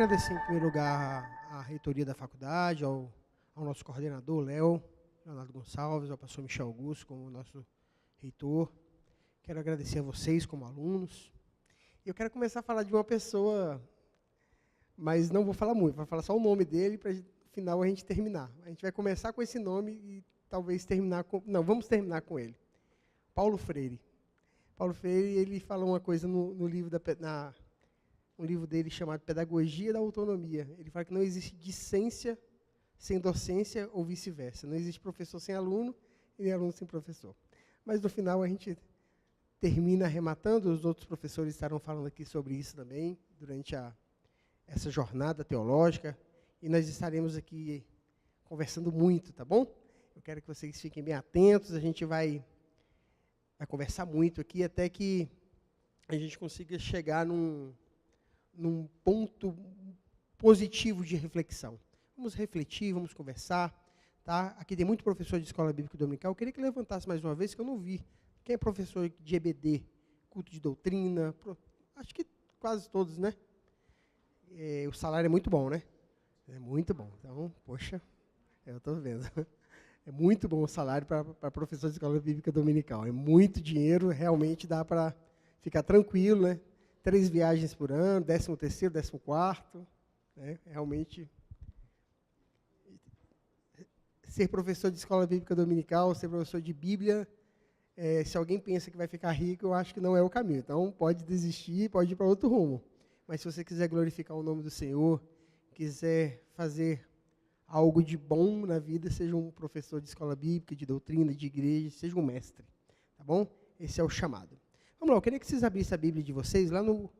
agradecer, em primeiro lugar, à reitoria da faculdade, ao nosso coordenador, Léo, Leonardo Gonçalves, ao pastor Michel Augusto, como nosso reitor. Quero agradecer a vocês, como alunos. E eu quero começar a falar de uma pessoa, mas não vou falar muito, vou falar só o nome dele, para no final a gente terminar. A gente vai começar com esse nome e talvez terminar com... Não, vamos terminar com ele. Paulo Freire. Paulo Freire, ele falou uma coisa no livro um livro dele chamado Pedagogia da Autonomia. Ele fala que não existe discência sem docência ou vice-versa. Não existe professor sem aluno e nem aluno sem professor. Mas, no final, a gente termina arrematando. Os outros professores estarão falando aqui sobre isso também, durante essa jornada teológica. E nós estaremos aqui conversando muito, tá bom? Eu quero que vocês fiquem bem atentos. A gente vai conversar muito aqui, até que a gente consiga chegar num ponto positivo de reflexão. Vamos refletir, vamos conversar. Tá? Aqui tem muito professor de escola bíblica dominical. Eu queria que levantasse mais uma vez, que eu não vi. Quem é professor de EBD? Culto de doutrina? Acho que quase todos, né? O salário é muito bom, né? É muito bom. Então, poxa, eu estou vendo. É muito bom o salário para professor de escola bíblica dominical. É muito dinheiro, realmente dá para ficar tranquilo, né? 3 viagens por ano, 13º, 14º, né? Realmente, ser professor de escola bíblica dominical, ser professor de Bíblia, se alguém pensa que vai ficar rico, eu acho que não é o caminho. Então, pode desistir, pode ir para outro rumo. Mas se você quiser glorificar o nome do Senhor, quiser fazer algo de bom na vida, seja um professor de escola bíblica, de doutrina, de igreja, seja um mestre. Tá bom? Esse é o chamado. Vamos lá, eu queria que vocês abrissem a Bíblia de vocês, lá no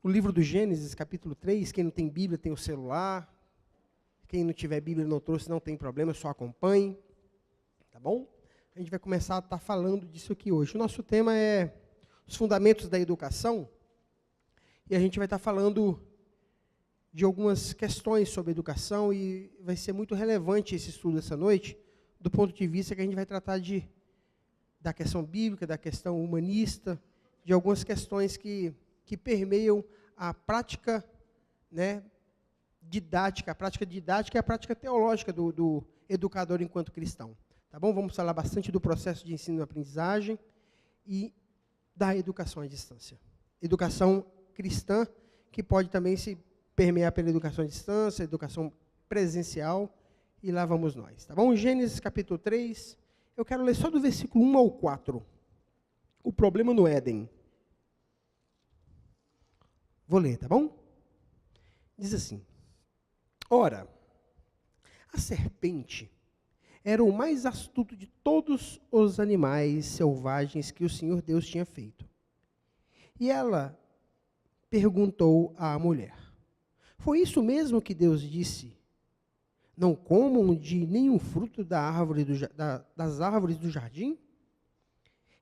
livro do Gênesis, capítulo 3. Quem não tem Bíblia tem o celular. Quem não tiver Bíblia não trouxe, não tem problema, só acompanhe. Tá bom? A gente vai começar a estar falando disso aqui hoje. O nosso tema é os fundamentos da educação. E a gente vai estar falando de algumas questões sobre educação, e vai ser muito relevante esse estudo essa noite, do ponto de vista que a gente vai tratar da questão bíblica, da questão humanista, de algumas questões que permeiam a prática, né, didática, a prática didática e a prática teológica do educador enquanto cristão. Tá bom? Vamos falar bastante do processo de ensino e aprendizagem e da educação à distância. Educação cristã, que pode também se permear pela educação à distância, educação presencial, e lá vamos nós. Tá bom? Gênesis capítulo 3, eu quero ler só do versículo 1 ao 4. O problema no Éden. Vou ler, tá bom? Diz assim: Ora, a serpente era o mais astuto de todos os animais selvagens que o Senhor Deus tinha feito. E ela perguntou à mulher: Foi isso mesmo que Deus disse? Não comam de nenhum fruto das árvores do jardim?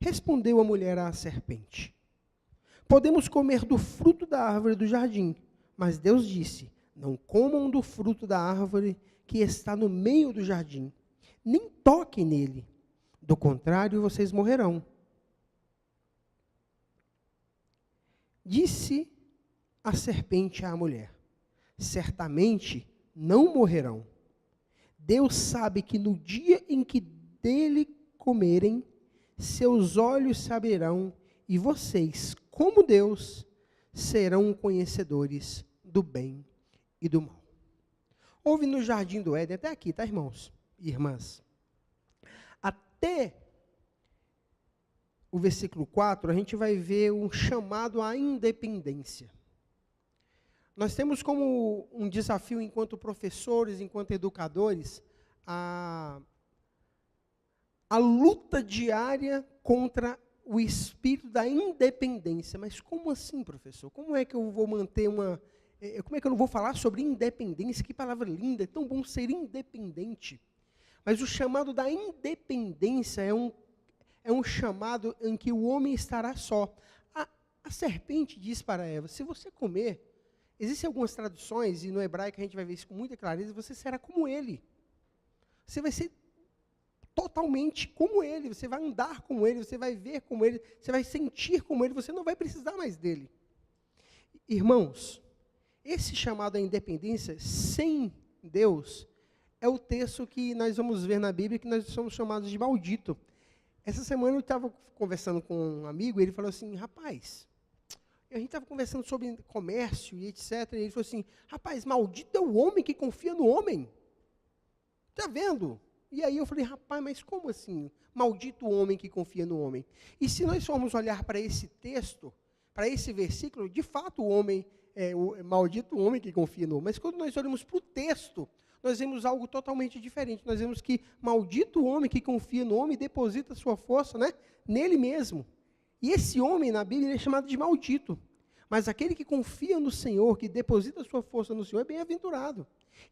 Respondeu a mulher à serpente: Podemos comer do fruto da árvore do jardim, mas Deus disse: Não comam do fruto da árvore que está no meio do jardim, nem toquem nele, do contrário vocês morrerão. Disse a serpente à mulher: Certamente não morrerão. Deus sabe que no dia em que dele comerem, seus olhos se abrirão e vocês, como Deus, serão conhecedores do bem e do mal. Houve no jardim do Éden, até aqui, tá, irmãos e irmãs? Até o versículo 4, a gente vai ver um chamado à independência. Nós temos como um desafio, enquanto professores, enquanto educadores, a luta diária contra o espírito da independência. Mas como assim, professor? Como é que eu vou manter como é que eu não vou falar sobre independência? Que palavra linda, é tão bom ser independente. Mas o chamado da independência é um chamado em que o homem estará só. A serpente diz para Eva: se você comer... Existem algumas traduções, e no hebraico a gente vai ver isso com muita clareza: você será como ele. Você vai ser totalmente como ele, você vai andar como ele, você vai ver como ele, você vai sentir como ele, você não vai precisar mais dele. Irmãos, esse chamado à independência sem Deus é o texto que nós vamos ver na Bíblia, que nós somos chamados de maldito. Essa semana eu estava conversando com um amigo, e ele falou assim, rapaz, a gente estava conversando sobre comércio e etc, e ele falou assim, rapaz, maldito é o homem que confia no homem. Está vendo? E aí eu falei, rapaz, mas como assim? Maldito o homem que confia no homem. E se nós formos olhar para esse texto, para esse versículo, de fato o homem, maldito o homem que confia no homem. Mas quando nós olhamos para o texto, nós vemos algo totalmente diferente. Nós vemos que maldito o homem que confia no homem e deposita sua força, né, nele mesmo. E esse homem, na Bíblia, ele é chamado de maldito. Mas aquele que confia no Senhor, que deposita sua força no Senhor, é bem-aventurado.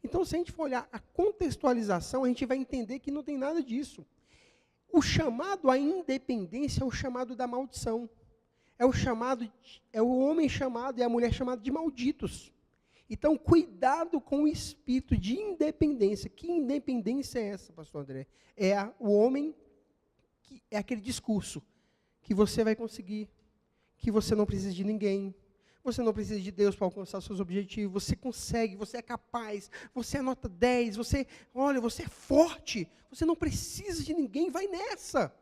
Então, se a gente for olhar a contextualização, a gente vai entender que não tem nada disso. O chamado à independência é o chamado da maldição. É o homem chamado e a mulher chamada de malditos. Então, cuidado com o espírito de independência. Que independência é essa, pastor André? O homem, é aquele discurso que você vai conseguir, que você não precisa de ninguém, você não precisa de Deus para alcançar seus objetivos, você consegue, você é capaz, você é nota 10, você é forte, você não precisa de ninguém, vai nessa.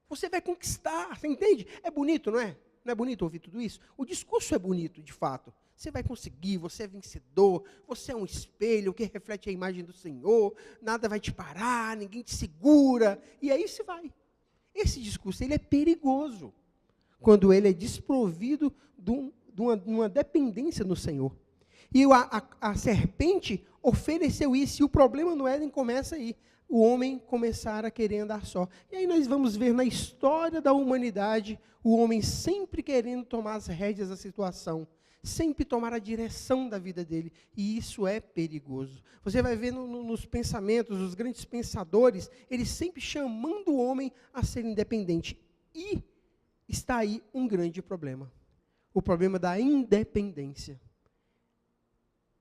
Você vai conquistar, você entende? É bonito, não é? Não é bonito ouvir tudo isso? O discurso é bonito, de fato. Você vai conseguir, você é vencedor, você é um espelho que reflete a imagem do Senhor, nada vai te parar, ninguém te segura, e aí você vai. Esse discurso, ele é perigoso, quando ele é desprovido de uma dependência no Senhor. E a serpente ofereceu isso, e o problema no Éden começa aí, o homem começar a querer andar só. E aí nós vamos ver na história da humanidade, o homem sempre querendo tomar as rédeas da situação, sempre tomar a direção da vida dele, e isso é perigoso. Você vai ver nos pensamentos, os grandes pensadores, eles sempre chamando o homem a ser independente. E está aí um grande problema. O problema da independência.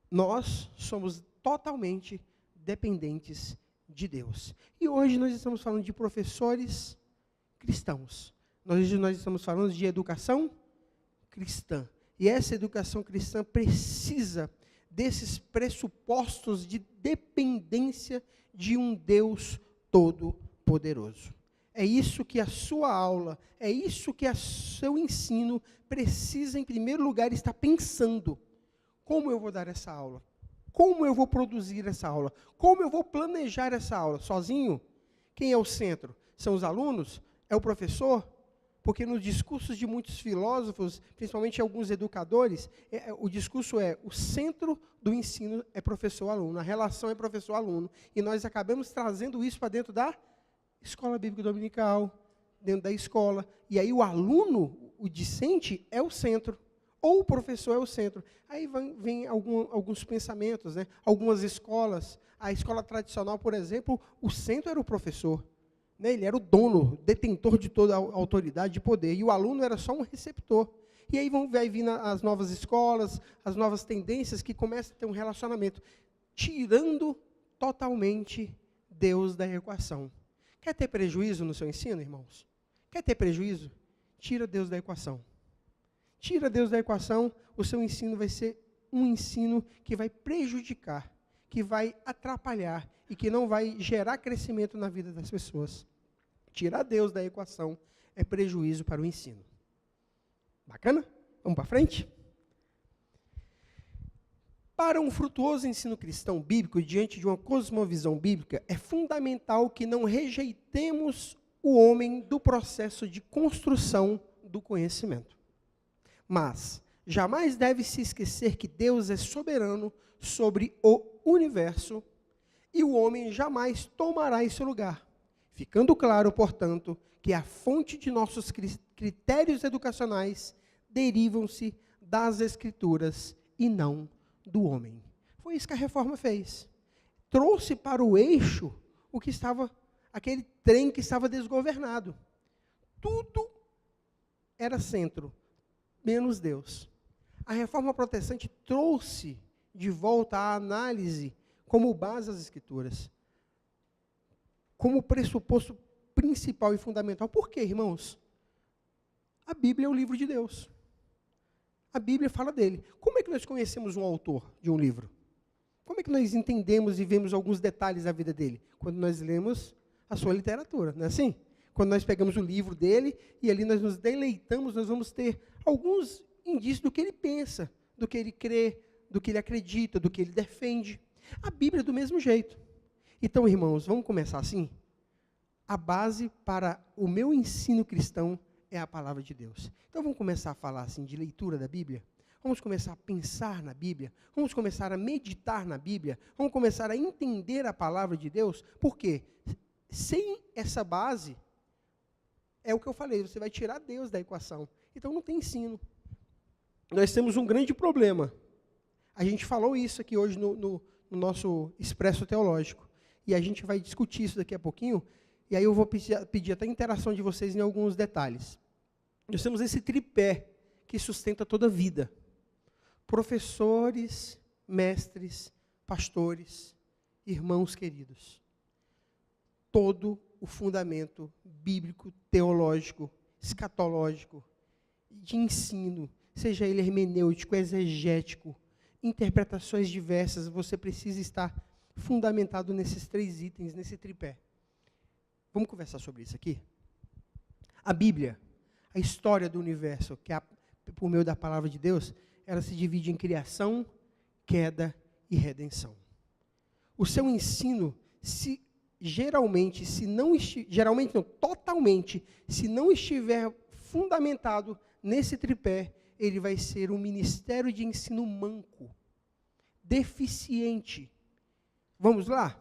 Nós somos totalmente dependentes de Deus. E hoje nós estamos falando de professores cristãos. Hoje nós estamos falando de educação cristã. E essa educação cristã precisa desses pressupostos de dependência de um Deus todo-poderoso. É isso que a sua aula, é isso que o seu ensino precisa, em primeiro lugar, estar pensando. Como eu vou dar essa aula? Como eu vou produzir essa aula? Como eu vou planejar essa aula? Sozinho? Quem é o centro? São os alunos? É o professor? Porque nos discursos de muitos filósofos, principalmente alguns educadores, o discurso o centro do ensino é professor-aluno, a relação é professor-aluno. E nós acabamos trazendo isso para dentro da escola bíblica dominical, dentro da escola. E aí o aluno, o discente, é o centro. Ou o professor é o centro. Aí vem alguns pensamentos, né? Algumas escolas. A escola tradicional, por exemplo, o centro era o professor. Né? Ele era o dono, detentor de toda a autoridade e poder. E o aluno era só um receptor. E aí vai vir as novas escolas, as novas tendências que começam a ter um relacionamento, tirando totalmente Deus da equação. Quer ter prejuízo no seu ensino, irmãos? Quer ter prejuízo? Tira Deus da equação. Tira Deus da equação, o seu ensino vai ser um ensino que vai prejudicar, que vai atrapalhar e que não vai gerar crescimento na vida das pessoas. Tirar Deus da equação é prejuízo para o ensino. Bacana? Vamos para frente? Para um frutuoso ensino cristão bíblico, diante de uma cosmovisão bíblica, é fundamental que não rejeitemos o homem do processo de construção do conhecimento. Mas jamais deve se esquecer que Deus é soberano sobre o universo e o homem jamais tomará esse lugar. Ficando claro, portanto, que a fonte de nossos critérios educacionais derivam-se das Escrituras e não do homem. Foi isso que a reforma fez. Trouxe para o eixo aquele trem que estava desgovernado. Tudo era centro, menos Deus. A reforma protestante trouxe de volta a análise como base as Escrituras, como pressuposto principal e fundamental. Por quê, irmãos? A Bíblia é o livro de Deus. a Bíblia fala dele. Como é que nós conhecemos um autor de um livro? Como é que nós entendemos e vemos alguns detalhes da vida dele? Quando nós lemos a sua literatura, não é assim? Quando nós pegamos o livro dele e ali nós nos deleitamos, nós vamos ter alguns indícios do que ele pensa, do que ele crê, do que ele acredita, do que ele defende. A Bíblia é do mesmo jeito. Então, irmãos, vamos começar assim? A base para o meu ensino cristão é a palavra de Deus. Então, vamos começar a falar assim de leitura da Bíblia? Vamos começar a pensar na Bíblia? Vamos começar a meditar na Bíblia? Vamos começar a entender a palavra de Deus? Por quê? Sem essa base, é o que eu falei, você vai tirar Deus da equação. Então, não tem ensino. Nós temos um grande problema. A gente falou isso aqui hoje no nosso Expresso Teológico. E a gente vai discutir isso daqui a pouquinho. E aí eu vou pedir até a interação de vocês em alguns detalhes. Nós temos esse tripé que sustenta toda a vida. Professores, mestres, pastores, irmãos queridos. Todo o fundamento bíblico, teológico, escatológico, de ensino, seja ele hermenêutico, exegético, interpretações diversas, você precisa estar fundamentado nesses 3 itens, nesse tripé. Vamos conversar sobre isso aqui? A Bíblia, a história do universo, que é por meio da palavra de Deus, ela se divide em criação, queda e redenção. O seu ensino, totalmente, se não estiver fundamentado nesse tripé, ele vai ser um ministério de ensino manco, deficiente. Vamos lá?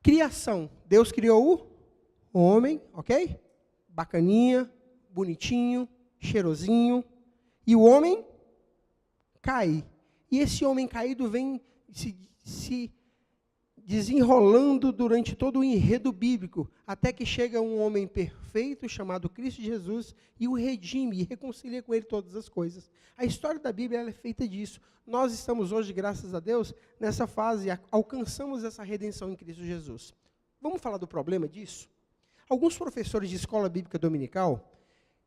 Criação. Deus criou o homem, ok? Bacaninha, bonitinho, cheirosinho. E o homem cai. E esse homem caído vem se desenrolando durante todo o enredo bíblico, até que chega um homem perfeito, chamado Cristo Jesus, e o redime, e reconcilia com ele todas as coisas. A história da Bíblia ela é feita disso. Nós estamos hoje, graças a Deus, nessa fase, alcançamos essa redenção em Cristo Jesus. Vamos falar do problema disso? Alguns professores de escola bíblica dominical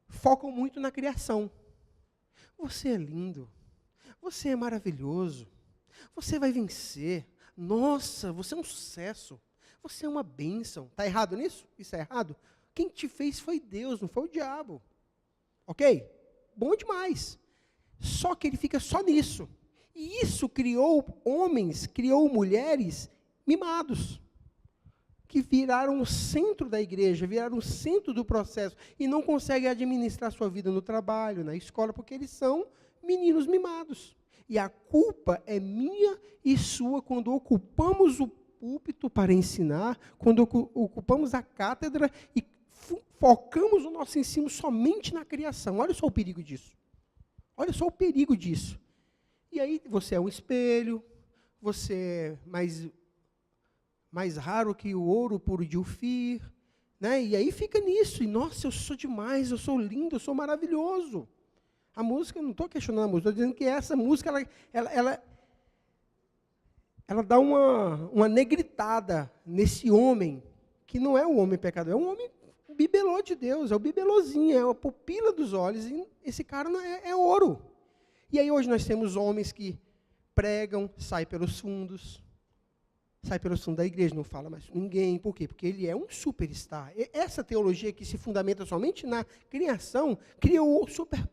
focam muito na criação. Você é lindo, você é maravilhoso, você vai vencer. Nossa, você é um sucesso. Você é uma bênção. Está errado nisso? Isso é errado? Quem te fez foi Deus, não foi o diabo. Ok? Bom demais. Só que ele fica só nisso. E isso criou homens, criou mulheres mimados, que viraram o centro da igreja, viraram o centro do processo, e não conseguem administrar sua vida no trabalho, na escola, porque eles são meninos mimados. E a culpa é minha e sua quando ocupamos o púlpito para ensinar, quando ocupamos a cátedra e focamos o nosso ensino somente na criação. Olha só o perigo disso. Olha só o perigo disso. E aí você é um espelho, você é mais raro que o ouro puro de Ofir, né? E aí fica nisso. E, nossa, eu sou demais, eu sou lindo, eu sou maravilhoso. A música, eu não estou questionando a música, estou dizendo que essa música, ela dá uma negritada nesse homem, que não é o homem pecador, é um homem bibelô de Deus, é o bibelôzinho, é a pupila dos olhos, e esse cara não é ouro. E aí hoje nós temos homens que pregam, saem pelos fundos da igreja, não fala mais com ninguém. Por quê? Porque ele é um superstar. Essa teologia que se fundamenta somente na criação, criou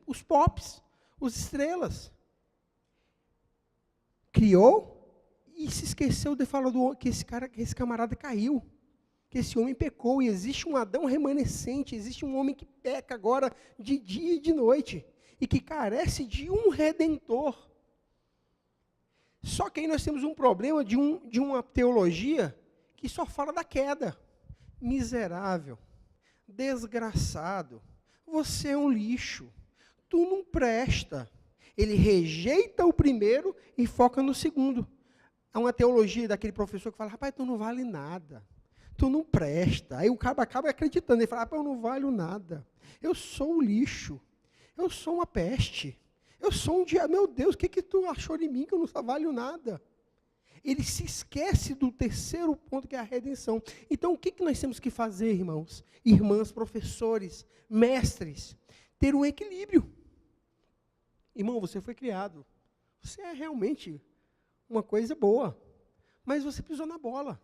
os pops, os estrelas. Criou e se esqueceu de falar que esse camarada caiu, que esse homem pecou, e existe um Adão remanescente, existe um homem que peca agora de dia e de noite, e que carece de um redentor. Só que aí nós temos um problema de uma teologia que só fala da queda. Miserável, desgraçado, você é um lixo, tu não presta. Ele rejeita o primeiro e foca no segundo. Há uma teologia daquele professor que fala, rapaz, tu não vale nada, tu não presta. Aí o cara acaba acreditando, ele fala, rapaz, eu não valho nada, eu sou um lixo, eu sou uma peste. Eu sou um diabo, meu Deus, o que tu achou de mim que eu não valho nada? Ele se esquece do terceiro ponto, que é a redenção. Então, o que nós temos que fazer, irmãos, irmãs, professores, mestres? Ter um equilíbrio. Irmão, você foi criado. Você é realmente uma coisa boa. Mas você pisou na bola.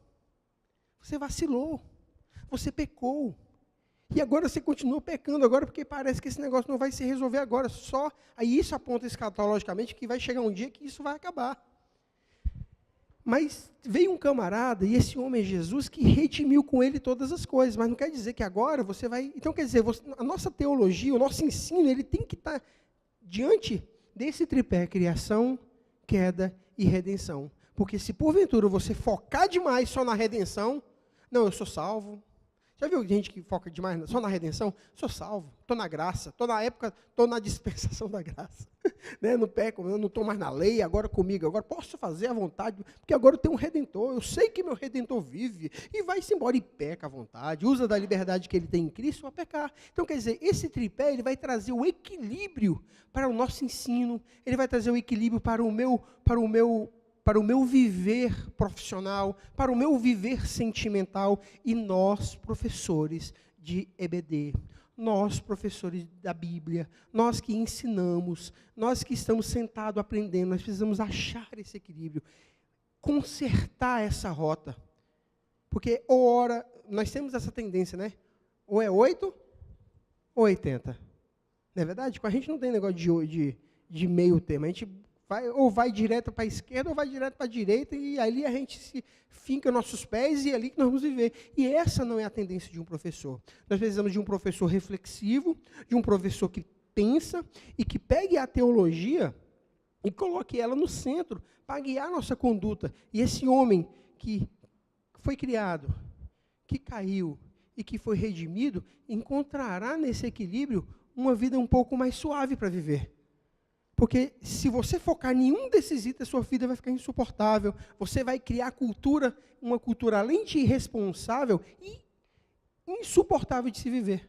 Você vacilou. Você pecou. E agora você continua pecando agora porque parece que esse negócio não vai se resolver agora. Aí isso aponta escatologicamente que vai chegar um dia que isso vai acabar. Mas veio um camarada, e esse homem é Jesus, que redimiu com ele todas as coisas. Mas não quer dizer que agora você vai... Então, quer dizer, a nossa teologia, o nosso ensino, ele tem que estar diante desse tripé: criação, queda e redenção. Porque se porventura você focar demais só na redenção, não, eu sou salvo. Já viu gente que foca demais só na redenção? Sou salvo, estou na graça, estou na época, estou na dispensação da graça. Né? Não peco, eu não estou mais na lei, agora comigo, agora posso fazer à vontade, porque agora eu tenho um Redentor, eu sei que meu Redentor vive, e vai-se embora e peca à vontade, usa da liberdade que ele tem em Cristo para pecar. Então, quer dizer, esse tripé, ele vai trazer o equilíbrio para o nosso ensino, ele vai trazer o equilíbrio para o meu viver profissional, para o meu viver sentimental. E nós, professores de EBD, nós, professores da Bíblia, nós que ensinamos, nós que estamos sentados aprendendo, nós precisamos achar esse equilíbrio, consertar essa rota. Porque, nós temos essa tendência, né? Ou é 8 ou 80. Não é verdade? Com a gente não tem negócio de meio termo, a gente vai direto para a esquerda ou vai direto para a direita, e ali a gente se finca nossos pés, e é ali que nós vamos viver. E essa não é a tendência de um professor. Nós precisamos de um professor reflexivo, de um professor que pensa e que pegue a teologia e coloque ela no centro para guiar a nossa conduta. E esse homem que foi criado, que caiu e que foi redimido, encontrará nesse equilíbrio uma vida um pouco mais suave para viver. Porque se você focar em nenhum desses itens, sua vida vai ficar insuportável. Você vai criar uma cultura além de irresponsável e insuportável de se viver.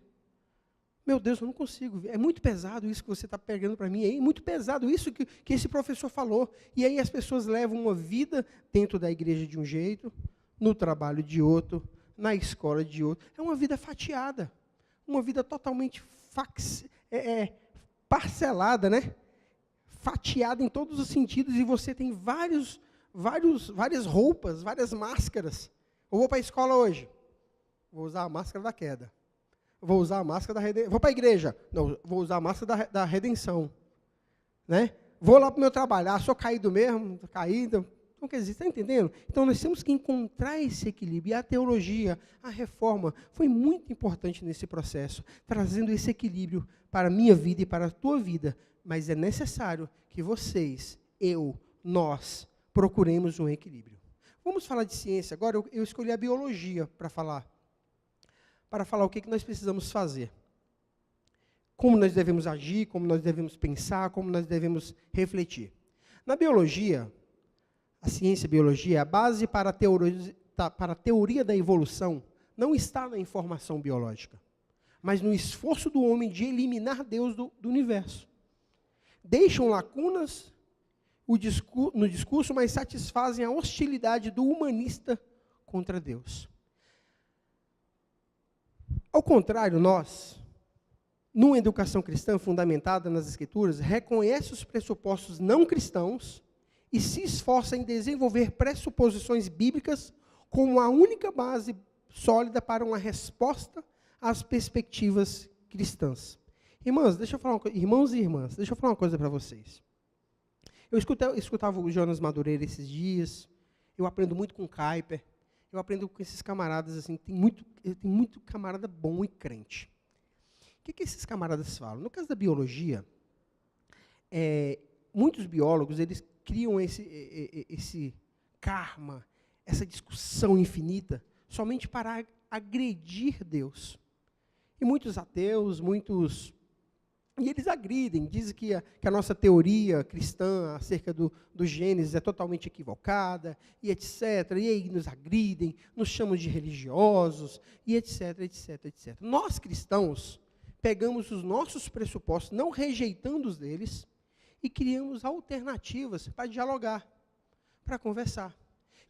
Meu Deus, eu não consigo. É muito pesado isso que você está pegando para mim. É muito pesado isso que esse professor falou. E aí as pessoas levam uma vida dentro da igreja de um jeito, no trabalho de outro, na escola de outro. É uma vida fatiada. Uma vida totalmente parcelada, né? Fatiada em todos os sentidos, e você tem várias roupas, várias máscaras. Eu vou para a escola hoje, vou usar a máscara da queda. Vou usar a máscara da redenção. Vou para a igreja, não, vou usar a máscara da redenção. Né? Vou lá para o meu trabalho, sou caído mesmo, caído. Então, quer dizer, está entendendo? Então, nós temos que encontrar esse equilíbrio. E a teologia, a reforma, foi muito importante nesse processo, trazendo esse equilíbrio para a minha vida e para a tua vida. Mas é necessário que vocês, nós, procuremos um equilíbrio. Vamos falar de ciência. Agora, eu escolhi a biologia para falar o que nós precisamos fazer. Como nós devemos agir, como nós devemos pensar, como nós devemos refletir. Na biologia, a ciência e a biologia, a base para a teoria da evolução não está na informação biológica, mas no esforço do homem de eliminar Deus do universo. Deixam lacunas no discurso, mas satisfazem a hostilidade do humanista contra Deus. Ao contrário, nós, numa educação cristã fundamentada nas Escrituras, reconhece os pressupostos não cristãos e se esforça em desenvolver pressuposições bíblicas como a única base sólida para uma resposta às perspectivas cristãs. Irmãos e irmãs, deixa eu falar uma coisa para vocês. Eu escutava o Jonas Madureira esses dias, eu aprendo muito com o Kuyper, eu aprendo com esses camaradas, assim, tem muito camarada bom e crente. O que esses camaradas falam? No caso da biologia, muitos biólogos, eles criam esse karma, essa discussão infinita, somente para agredir Deus. E muitos ateus, e eles agridem, dizem que a nossa teoria cristã acerca do Gênesis é totalmente equivocada, e etc. E aí nos agridem, nos chamam de religiosos, e etc, etc, etc. Nós, cristãos, pegamos os nossos pressupostos, não rejeitando os deles, e criamos alternativas para dialogar, para conversar.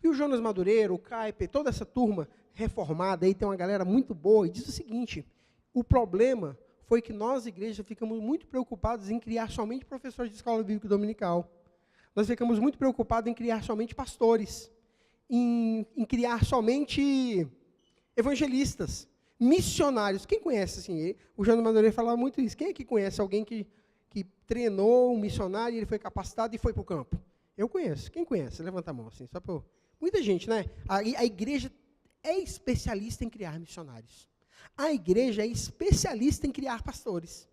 E o Jonas Madureira, o Kuyper, toda essa turma reformada, aí tem uma galera muito boa, e diz o seguinte: o problema foi que nós, igreja, ficamos muito preocupados em criar somente professores de escola bíblica dominical. Nós ficamos muito preocupados em criar somente pastores, em criar somente evangelistas, missionários. Quem conhece, assim, o João Madureira falava muito isso. Quem é que conhece alguém que treinou um missionário, ele foi capacitado e foi para o campo? Eu conheço. Quem conhece? Levanta a mão, assim, só para... Muita gente, né? A igreja é especialista em criar missionários. A igreja é especialista em criar pastores.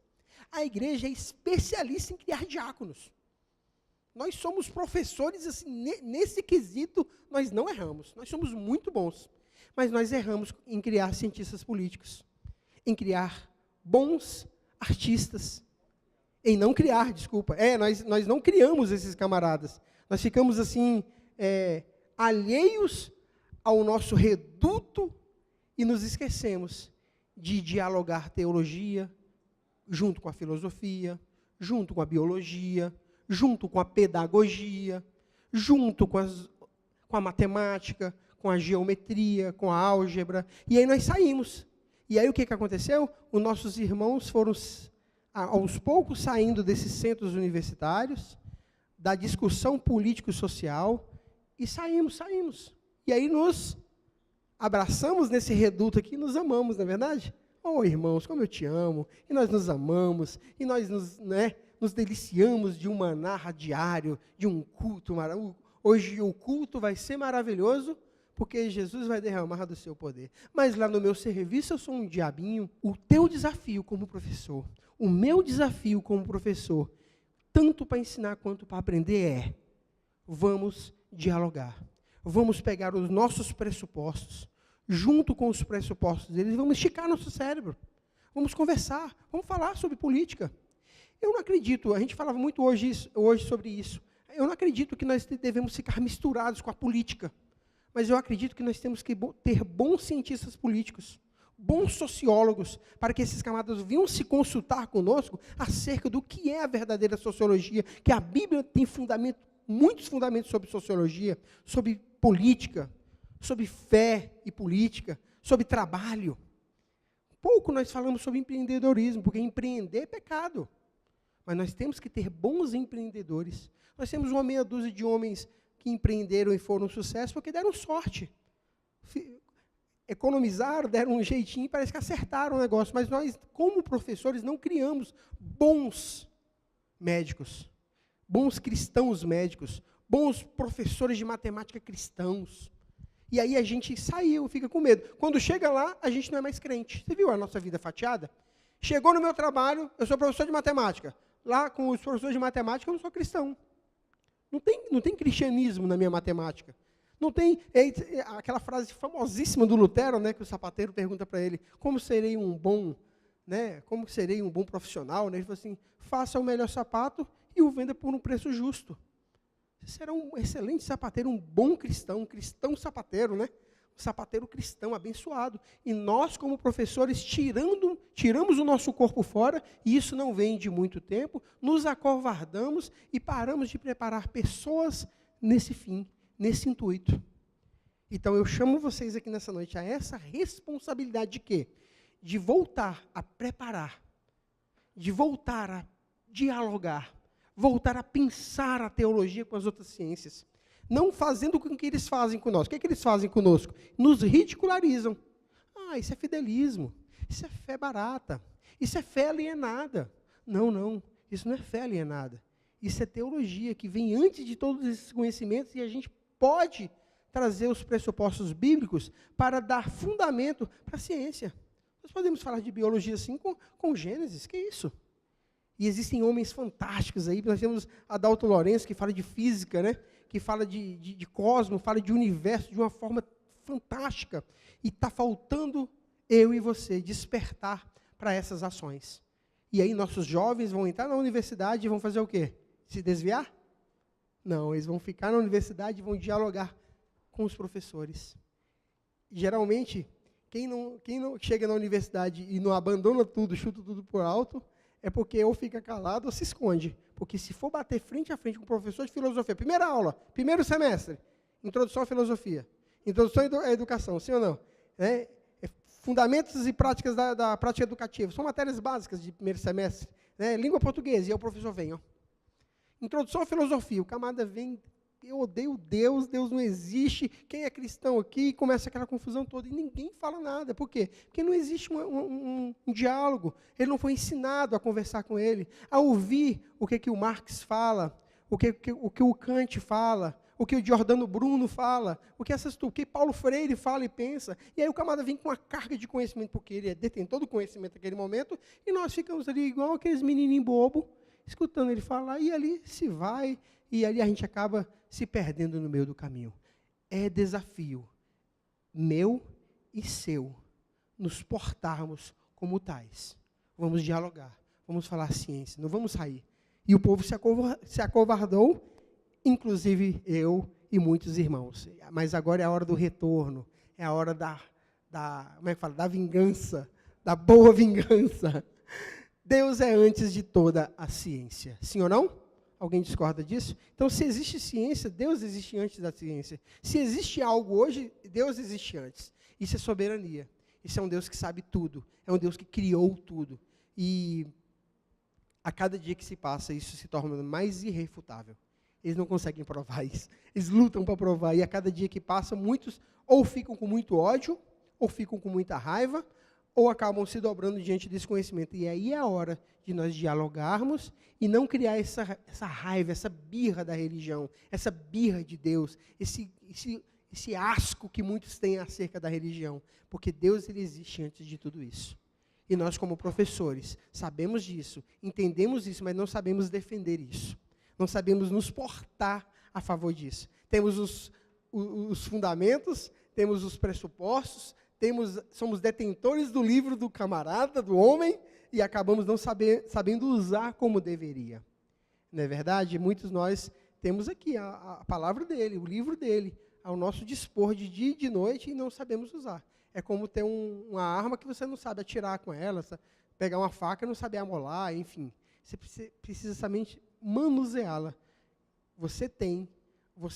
A igreja é especialista em criar diáconos. Nós somos professores, assim, nesse quesito, nós não erramos. Nós somos muito bons. Mas nós erramos em criar cientistas políticos, em criar bons artistas, em não criar, desculpa. Nós não criamos esses camaradas. Nós ficamos, assim, alheios ao nosso reduto e nos esquecemos de dialogar teologia junto com a filosofia, junto com a biologia, junto com a pedagogia, junto com a matemática, com a geometria, com a álgebra. E aí nós saímos. E aí o que aconteceu? Os nossos irmãos foram, aos poucos, saindo desses centros universitários, da discussão político-social, e saímos. E aí nos abraçamos nesse reduto aqui e nos amamos, não é verdade? Oh, irmãos, como eu te amo, e nós nos amamos, e nós nos deliciamos de um maná diário, de um culto maravilhoso. Hoje o culto vai ser maravilhoso, porque Jesus vai derramar do seu poder. Mas lá no meu serviço eu sou um diabinho. O teu desafio como professor, o meu desafio como professor, tanto para ensinar quanto para aprender vamos dialogar. Vamos pegar os nossos pressupostos, junto com os pressupostos deles, vamos esticar nosso cérebro. Vamos conversar, vamos falar sobre política. Eu não acredito, a gente falava muito hoje sobre isso, eu não acredito que nós devemos ficar misturados com a política, mas eu acredito que nós temos que ter bons cientistas políticos, bons sociólogos, para que esses camaradas venham se consultar conosco acerca do que é a verdadeira sociologia, que a Bíblia tem muitos fundamentos sobre sociologia, sobre política, sobre fé e política, sobre trabalho. Pouco nós falamos sobre empreendedorismo, porque empreender é pecado. Mas nós temos que ter bons empreendedores. Nós temos uma meia dúzia de homens que empreenderam e foram um sucesso porque deram sorte. Economizaram, deram um jeitinho e parece que acertaram o negócio. Mas nós, como professores, não criamos bons médicos, bons cristãos médicos, bons professores de matemática cristãos. E aí a gente saiu, fica com medo. Quando chega lá, a gente não é mais crente. Você viu a nossa vida fatiada? Chegou no meu trabalho, eu sou professor de matemática. Lá, com os professores de matemática, eu não sou cristão. Não tem cristianismo na minha matemática. Não tem aquela frase famosíssima do Lutero, né, que o sapateiro pergunta para ele, como serei um bom profissional? Né? Ele falou assim, faça o melhor sapato e o venda por um preço justo. Você será um excelente sapateiro, um bom cristão, um cristão sapateiro, né? Um sapateiro cristão, abençoado. E nós, como professores, tiramos o nosso corpo fora, e isso não vem de muito tempo, nos acovardamos e paramos de preparar pessoas nesse fim, nesse intuito. Então, eu chamo vocês aqui nessa noite a essa responsabilidade de quê? De voltar a preparar, de voltar a dialogar, voltar a pensar a teologia com as outras ciências. Não fazendo com que eles fazem conosco. O que eles fazem conosco? Nos ridicularizam. Isso é fidelismo. Isso é fé barata. Isso é fé alienada. Não. Isso não é fé alienada. Isso é teologia que vem antes de todos esses conhecimentos e a gente pode trazer os pressupostos bíblicos para dar fundamento para a ciência. Nós podemos falar de biologia assim com Gênesis. Que isso? E existem homens fantásticos aí. Nós temos Adalto Lourenço, que fala de física, né? Que fala de cosmos, fala de universo de uma forma fantástica. E está faltando eu e você despertar para essas ações. E aí nossos jovens vão entrar na universidade e vão fazer o quê? Se desviar? Não, eles vão ficar na universidade e vão dialogar com os professores. Geralmente, quem não chega na universidade e não abandona tudo, chuta tudo por alto, é porque ou fica calado ou se esconde. Porque se for bater frente a frente com o professor de filosofia, primeira aula, primeiro semestre, introdução à filosofia, introdução à educação, sim ou não? Fundamentos e práticas da prática educativa. São matérias básicas de primeiro semestre. Né? Língua portuguesa, e aí o professor vem. Ó. Introdução à filosofia. O camarada vem, eu odeio Deus, Deus não existe, quem é cristão aqui? E começa aquela confusão toda. E ninguém fala nada. Por quê? Porque não existe um diálogo. Ele não foi ensinado a conversar com ele, a ouvir o que o Marx fala, o que o Kant fala, o que o Giordano Bruno fala, o que Paulo Freire fala e pensa. E aí o camarada vem com uma carga de conhecimento, porque ele é detentor do conhecimento naquele momento, e nós ficamos ali igual aqueles menininhos bobos, escutando ele falar, e ali se vai, e ali a gente acaba se perdendo no meio do caminho. É desafio meu e seu nos portarmos como tais. Vamos dialogar, vamos falar ciência, não vamos sair. E o povo se acovardou, inclusive eu e muitos irmãos. Mas agora é a hora do retorno, é a hora como é que fala? Da vingança, da boa vingança. Deus é antes de toda a ciência. Sim ou não? Alguém discorda disso? Então, se existe ciência, Deus existe antes da ciência. Se existe algo hoje, Deus existe antes. Isso é soberania. Isso é um Deus que sabe tudo. É um Deus que criou tudo. E a cada dia que se passa, isso se torna mais irrefutável. Eles não conseguem provar isso. Eles lutam para provar. E a cada dia que passa, muitos ou ficam com muito ódio, ou ficam com muita raiva, ou acabam se dobrando diante desse conhecimento. E aí é a hora de nós dialogarmos e não criar essa raiva, essa birra da religião, essa birra de Deus, esse asco que muitos têm acerca da religião. Porque Deus, ele existe antes de tudo isso. E nós, como professores, sabemos disso, entendemos isso, mas não sabemos defender isso. Não sabemos nos portar a favor disso. Temos os fundamentos, temos os pressupostos, somos detentores do livro do camarada, do homem, e acabamos não sabendo usar como deveria. Não é verdade? Muitos de nós temos aqui a palavra dele, o livro dele, ao nosso dispor de dia e de noite, e não sabemos usar. É como ter uma arma que você não sabe atirar com ela, pegar uma faca e não saber amolar, enfim. Você precisa somente manuseá-la. Você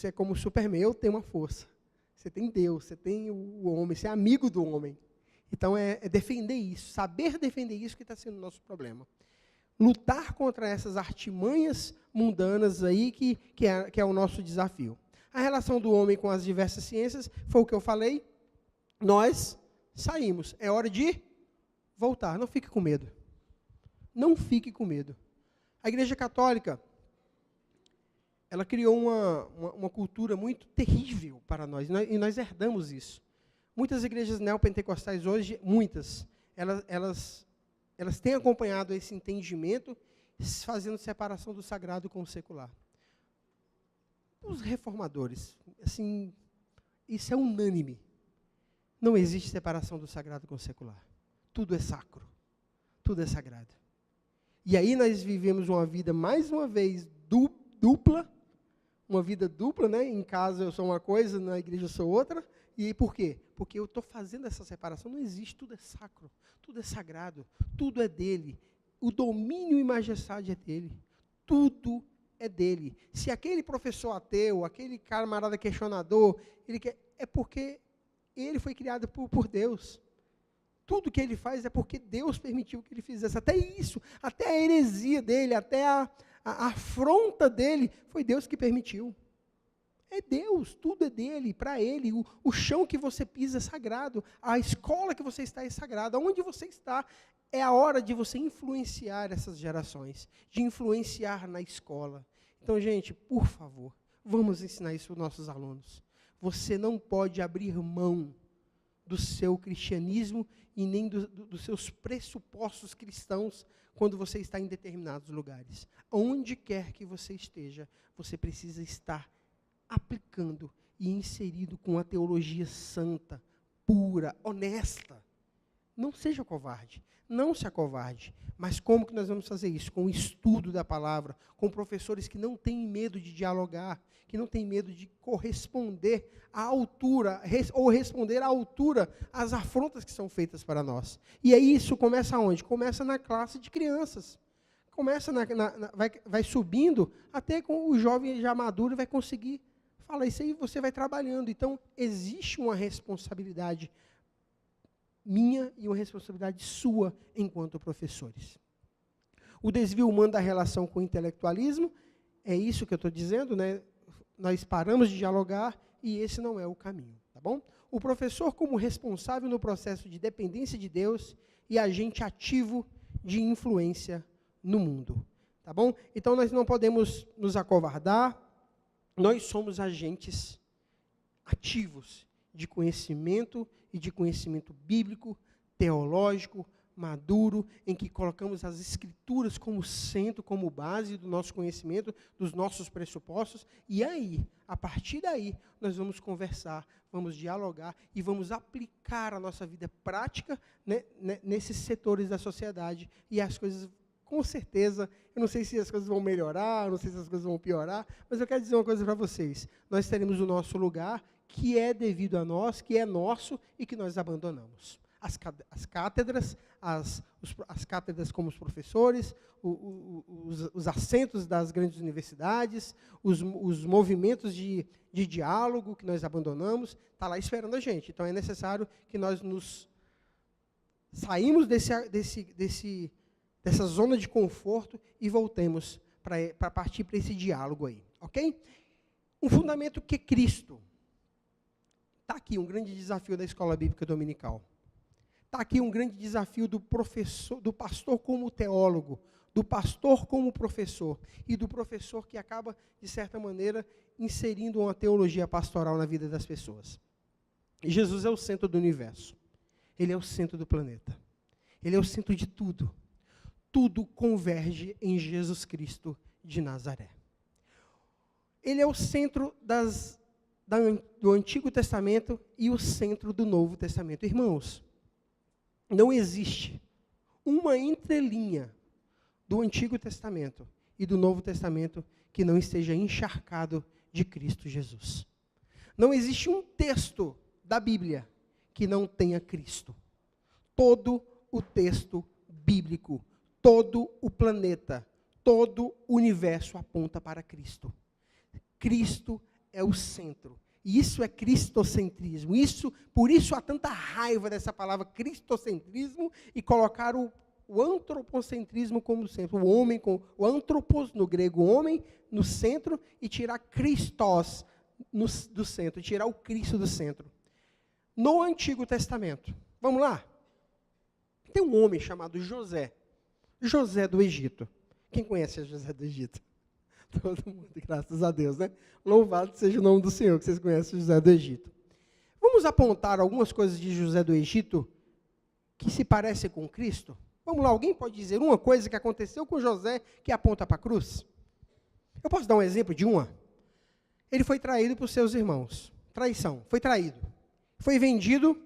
é como o Superman, eu tenho uma força. Você tem Deus, você tem o homem, você é amigo do homem. Então, é defender isso, saber defender isso que está sendo o nosso problema. Lutar contra essas artimanhas mundanas aí, que é o nosso desafio. A relação do homem com as diversas ciências, foi o que eu falei, nós saímos. É hora de voltar, não fique com medo. Não fique com medo. A Igreja Católica, ela criou uma cultura muito terrível para nós, e nós herdamos isso. Muitas igrejas neopentecostais hoje, elas têm acompanhado esse entendimento, fazendo separação do sagrado com o secular. Os reformadores, assim, isso é unânime. Não existe separação do sagrado com o secular. Tudo é sacro, tudo é sagrado. E aí nós vivemos uma vida, mais uma vez, dupla, uma vida dupla, né? Em casa eu sou uma coisa, na igreja eu sou outra. E por quê? Porque eu estou fazendo essa separação. Não existe, tudo é sacro, tudo é sagrado, tudo é dele. O domínio e majestade é dele. Tudo é dele. Se aquele professor ateu, aquele camarada questionador, é porque ele foi criado por Deus. Tudo que ele faz é porque Deus permitiu que ele fizesse. Até isso, até a heresia dele, até a afronta dele, foi Deus que permitiu. É Deus, tudo é dele, para ele. O chão que você pisa é sagrado. A escola que você está é sagrada. Onde você está, é a hora de você influenciar essas gerações, de influenciar na escola. Então, gente, por favor, vamos ensinar isso para os nossos alunos. Você não pode abrir mão do seu cristianismo e nem dos seus pressupostos cristãos quando você está em determinados lugares. Onde quer que você esteja, você precisa estar aplicando e inserido com a teologia santa, pura, honesta. Não seja covarde, não se acovarde. Mas como que nós vamos fazer isso? Com o estudo da palavra, com professores que não têm medo de dialogar, que não têm medo de corresponder à altura, ou responder à altura às afrontas que são feitas para nós. E aí isso começa onde? Começa na classe de crianças. Começa vai subindo, até com o jovem já maduro vai conseguir falar isso aí, você vai trabalhando. Então, existe uma responsabilidade minha e uma responsabilidade sua enquanto professores. O desvio humano da relação com o intelectualismo, é isso que eu estou dizendo, né? Nós paramos de dialogar e esse não é o caminho, tá bom? O professor como responsável no processo de dependência de Deus e agente ativo de influência no mundo, tá bom? Então, nós não podemos nos acovardar, nós somos agentes ativos de conhecimento e de conhecimento bíblico, teológico, maduro, em que colocamos as Escrituras como centro, como base do nosso conhecimento, dos nossos pressupostos, e aí, a partir daí, nós vamos conversar, vamos dialogar e vamos aplicar a nossa vida prática, né, nesses setores da sociedade, e as coisas, com certeza, eu não sei se as coisas vão melhorar, eu não sei se as coisas vão piorar, mas eu quero dizer uma coisa para vocês, nós teremos o nosso lugar, que é devido a nós, que é nosso e que nós abandonamos. As cátedras, as cátedras como os professores, os assentos das grandes universidades, os movimentos de diálogo que nós abandonamos, está lá esperando a gente. Então, é necessário que nós nos saímos dessa zona de conforto e voltemos para partir para esse diálogo aí, ok? Um fundamento que é Cristo. Está aqui um grande desafio da Escola Bíblica Dominical. Está aqui um grande desafio do professor, do pastor como teólogo, do pastor como professor e do professor que acaba, de certa maneira, inserindo uma teologia pastoral na vida das pessoas. E Jesus é o centro do universo. Ele é o centro do planeta. Ele é o centro de tudo. Tudo converge em Jesus Cristo de Nazaré. Ele é o centro do Antigo Testamento e o centro do Novo Testamento. Irmãos, não existe uma entrelinha do Antigo Testamento e do Novo Testamento que não esteja encharcado de Cristo Jesus. Não existe um texto da Bíblia que não tenha Cristo. Todo o texto bíblico, todo o planeta, todo o universo aponta para Cristo. Cristo é o centro. E isso é cristocentrismo. Por isso há tanta raiva dessa palavra cristocentrismo e colocar o antropocentrismo como centro. O homem, o antropos, no grego, homem, no centro, e tirar Christos do centro, tirar o Cristo do centro. No Antigo Testamento, vamos lá? Tem um homem chamado José do Egito. Quem conhece José do Egito? Todo mundo, graças a Deus, né? Louvado seja o nome do Senhor, que vocês conhecem José do Egito. Vamos apontar algumas coisas de José do Egito que se parecem com Cristo? Vamos lá, alguém pode dizer uma coisa que aconteceu com José que aponta para a cruz? Eu posso dar um exemplo de uma? Ele foi traído por seus irmãos. Traição, foi traído. Foi vendido,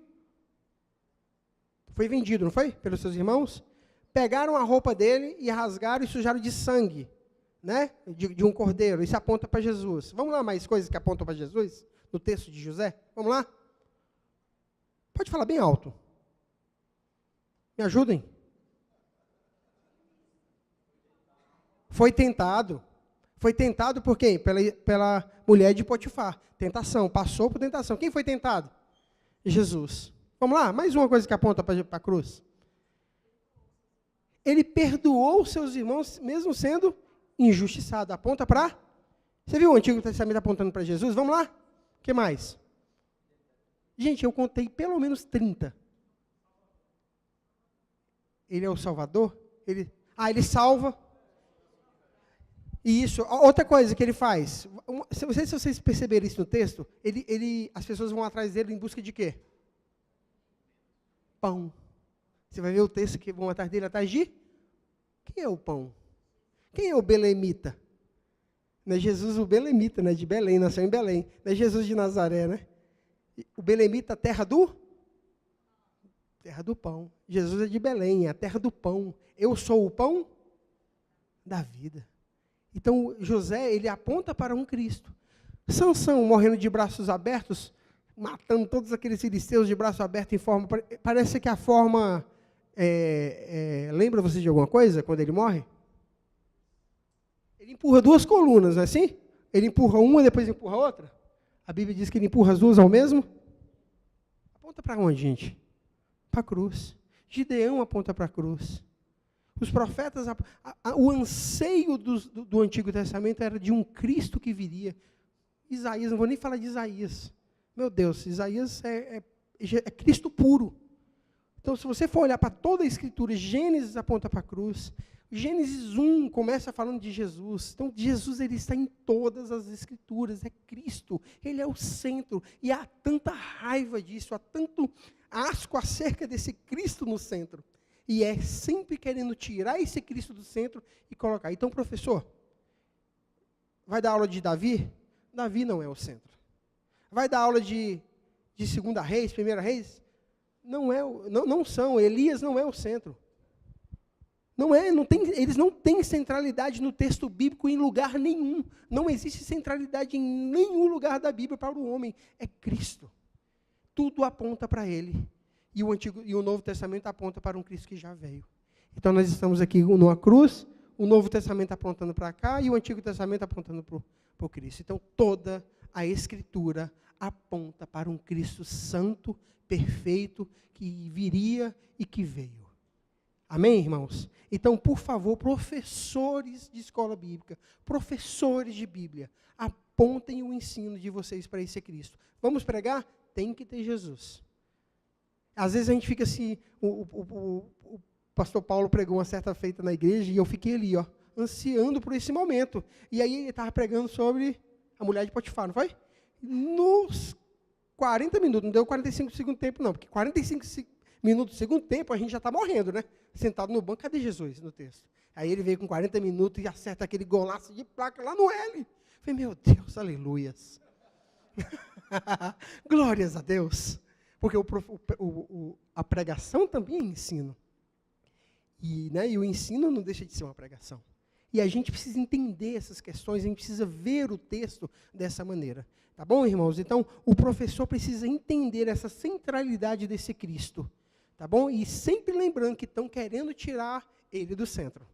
não foi? Pelos seus irmãos. Pegaram a roupa dele e rasgaram e sujaram de sangue, né? De um cordeiro. Isso aponta para Jesus. Vamos lá, mais coisas que apontam para Jesus? No texto de José? Vamos lá? Pode falar bem alto. Me ajudem. Foi tentado. Foi tentado por quem? Pela mulher de Potifar. Tentação. Passou por tentação. Quem foi tentado? Jesus. Vamos lá? Mais uma coisa que aponta para a cruz. Ele perdoou seus irmãos, mesmo sendo injustiçado. Aponta para... Você viu o Antigo Testamento apontando para Jesus? Vamos lá? O que mais? Gente, eu contei pelo menos 30. Ele é o Salvador? Ele salva. E isso, outra coisa que ele faz. Não sei se vocês perceberam isso no texto. As pessoas vão atrás dele em busca de quê? Pão. Você vai ver o texto que vão atrás dele, atrás de... Quem é o pão? Quem é o belemita? Não é Jesus o belemita, né? De Belém, nasceu em Belém. Não é Jesus de Nazaré, né? O belemita, terra do pão. Jesus é de Belém, é a terra do pão. Eu sou o pão da vida. Então, José, ele aponta para um Cristo. Sansão, morrendo de braços abertos, matando todos aqueles filisteus de braço aberto em forma... Parece que a forma... lembra você de alguma coisa, quando ele morre? Ele empurra 2 colunas, não é assim? Ele empurra uma e depois empurra a outra. A Bíblia diz que ele empurra as duas ao mesmo. Aponta para onde, gente? para a cruz. Gideão aponta para a cruz. Os profetas, o anseio do Antigo Testamento era de um Cristo que viria. Isaías, não vou nem falar de Isaías. Meu Deus, Isaías é Cristo puro. Então, se você for olhar para toda a Escritura, Gênesis aponta para a cruz. Gênesis 1 começa falando de Jesus. Então, Jesus ele está em todas as Escrituras, é Cristo. Ele é o centro. E há tanta raiva disso, há tanto asco acerca desse Cristo no centro. E é sempre querendo tirar esse Cristo do centro e colocar. Então, professor, vai dar aula de Davi? Davi não é o centro. Vai dar aula de 2 Reis, 1 Reis? Não são. Elias não é o centro. Eles não têm centralidade no texto bíblico em lugar nenhum. Não existe centralidade em nenhum lugar da Bíblia para o homem. É Cristo. Tudo aponta para Ele. E o Novo Testamento aponta para um Cristo que já veio. Então nós estamos aqui numa cruz, o Novo Testamento apontando para cá e o Antigo Testamento apontando para o Cristo. Então toda a Escritura aponta para um Cristo santo, perfeito, que viria e que veio. Amém, irmãos? Então, por favor, professores de escola bíblica, professores de Bíblia, apontem o ensino de vocês para esse Cristo. Vamos pregar? Tem que ter Jesus. Às vezes a gente fica assim, o pastor Paulo pregou uma certa feita na igreja e eu fiquei ali, ansiando por esse momento. E aí ele estava pregando sobre a mulher de Potifar, não foi? Nos 40 minutos, não deu 45 do segundo tempo não, porque 45 minutos do segundo tempo a gente já está morrendo, né? Sentado no banco, cadê Jesus no texto? Aí ele veio com 40 minutos e acerta aquele golaço de placa lá no L. Eu falei, meu Deus, aleluias. Glórias a Deus. Porque a pregação também é ensino. E o ensino não deixa de ser uma pregação. E a gente precisa entender essas questões, a gente precisa ver o texto dessa maneira. Tá bom, irmãos? Então, o professor precisa entender essa centralidade desse Cristo. Tá bom? E sempre lembrando que estão querendo tirar ele do centro.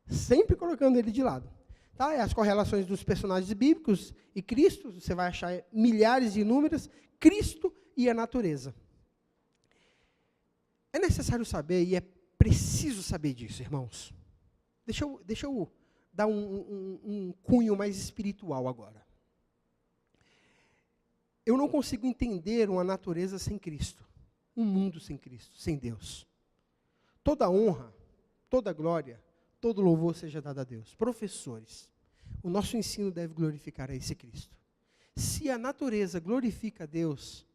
Sempre colocando ele de lado. Tá? As correlações dos personagens bíblicos e Cristo, você vai achar milhares de números, Cristo e a natureza. É necessário saber e é preciso saber disso, irmãos. Deixa eu dar um cunho mais espiritual agora. Eu não consigo entender uma natureza sem Cristo. Um mundo sem Cristo, sem Deus. Toda honra, toda glória, todo louvor seja dado a Deus. Professores, o nosso ensino deve glorificar a esse Cristo. Se a natureza glorifica a Deus,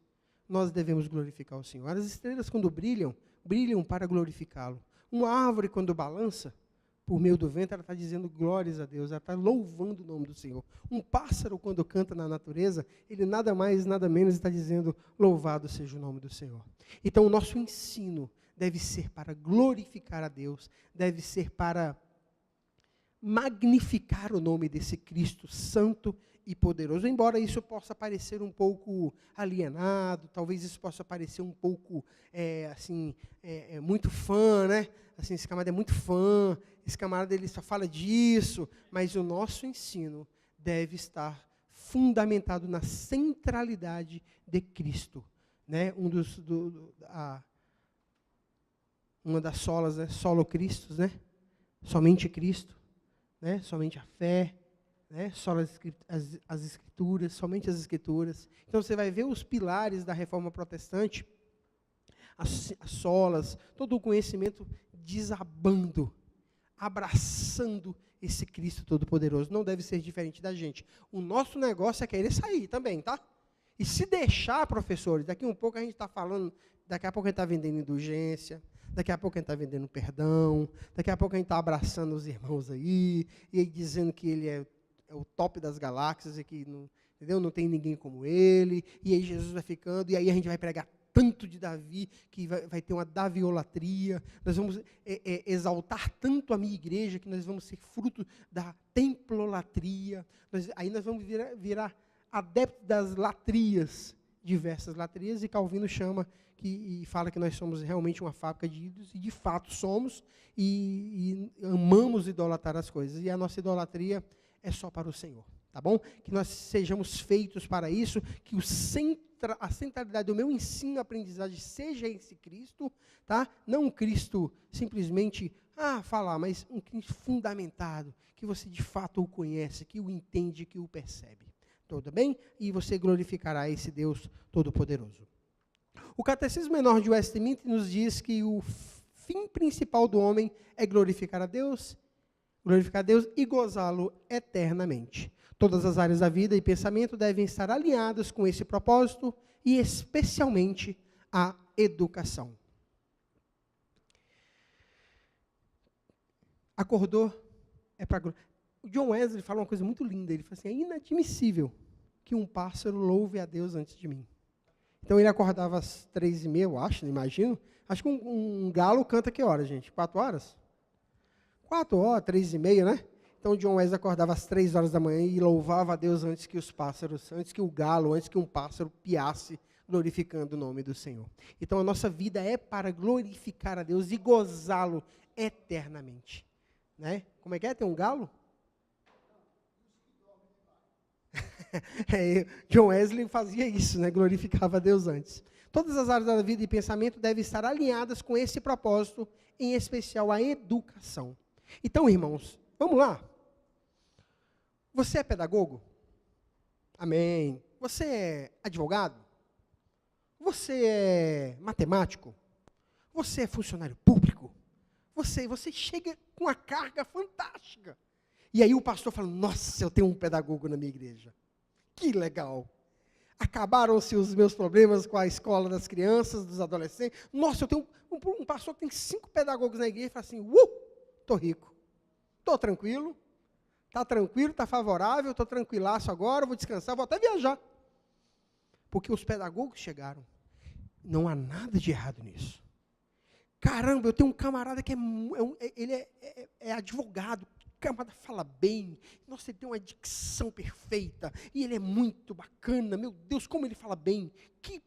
nós devemos glorificar o Senhor. As estrelas, quando brilham, brilham para glorificá-lo. Uma árvore, quando balança, por meio do vento, ela está dizendo glórias a Deus, ela está louvando o nome do Senhor. Um pássaro, quando canta na natureza, ele nada mais, nada menos está dizendo louvado seja o nome do Senhor. Então, o nosso ensino deve ser para glorificar a Deus, deve ser para magnificar o nome desse Cristo santo e poderoso. Embora isso possa parecer um pouco alienado, talvez isso possa parecer um pouco, muito fã, né? Assim, esse camarada é muito fã, esse camarada ele só fala disso, mas o nosso ensino deve estar fundamentado na centralidade de Cristo. Né? Uma das solas, né? Solo Christus, né? Somente Cristo, né? Somente a fé, né? Só as Escrituras, somente as Escrituras. Então você vai ver os pilares da Reforma Protestante, as solas, todo o conhecimento desabando, abraçando esse Cristo Todo-Poderoso. Não deve ser diferente da gente. O nosso negócio é querer sair também, tá? E se deixar, professores, daqui um pouco a gente está falando, daqui a pouco a gente está vendendo indulgência, daqui a pouco a gente está vendendo perdão, daqui a pouco a gente está abraçando os irmãos aí, e aí dizendo que ele é o top das galáxias, e que não, entendeu? Não tem ninguém como ele, e aí Jesus vai ficando, e aí a gente vai pregar tanto de Davi, que vai ter uma daviolatria, nós vamos exaltar tanto a minha igreja, que nós vamos ser fruto da templolatria, aí nós vamos virar adeptos das latrias, diversas latrias, e Calvino chama e fala que nós somos realmente uma fábrica de ídolos, e de fato somos, e amamos idolatrar as coisas, e a nossa idolatria é só para o Senhor, tá bom? Que nós sejamos feitos para isso, que o centro a centralidade do meu ensino, aprendizagem, seja esse Cristo, tá? Não um Cristo simplesmente, falar, mas um Cristo fundamentado, que você de fato o conhece, que o entende, que o percebe. Tudo bem? E você glorificará esse Deus Todo-Poderoso. O Catecismo Menor de Westminster nos diz que o fim principal do homem é glorificar a Deus e gozá-lo eternamente. Todas as áreas da vida e pensamento devem estar alinhadas com esse propósito e especialmente a educação. Acordou, é para... O John Wesley fala uma coisa muito linda, ele fala assim, é inadmissível que um pássaro louve a Deus antes de mim. Então ele acordava às 3h30, eu acho, imagino. Acho que um galo canta que hora, gente? 4 horas? 4 horas, 3h30, né? Então John Wesley acordava às 3 horas da manhã e louvava a Deus antes que os pássaros, antes que o galo, antes que um pássaro piasse, glorificando o nome do Senhor. Então a nossa vida é para glorificar a Deus e gozá-lo eternamente. Né? Como é que é? Tem um galo? John Wesley fazia isso, né? Glorificava a Deus antes. Todas as áreas da vida e pensamento devem estar alinhadas com esse propósito, em especial a educação. Então, irmãos, vamos lá. Você é pedagogo? Amém. Você é advogado? Você é matemático? Você é funcionário público? Você chega com uma carga fantástica. E aí o pastor fala, nossa, eu tenho um pedagogo na minha igreja. Que legal. Acabaram-se os meus problemas com a escola das crianças, dos adolescentes. Nossa, eu tenho um pastor que tem 5 pedagogos na igreja e fala assim, estou rico. Estou tranquilo. Está favorável, estou tranquilaço agora, vou descansar, vou até viajar. Porque os pedagogos chegaram. Não há nada de errado nisso. Caramba, eu tenho um camarada que ele é advogado. O camarada fala bem, nossa, ele tem uma dicção perfeita, e ele é muito bacana, meu Deus, como ele fala bem, que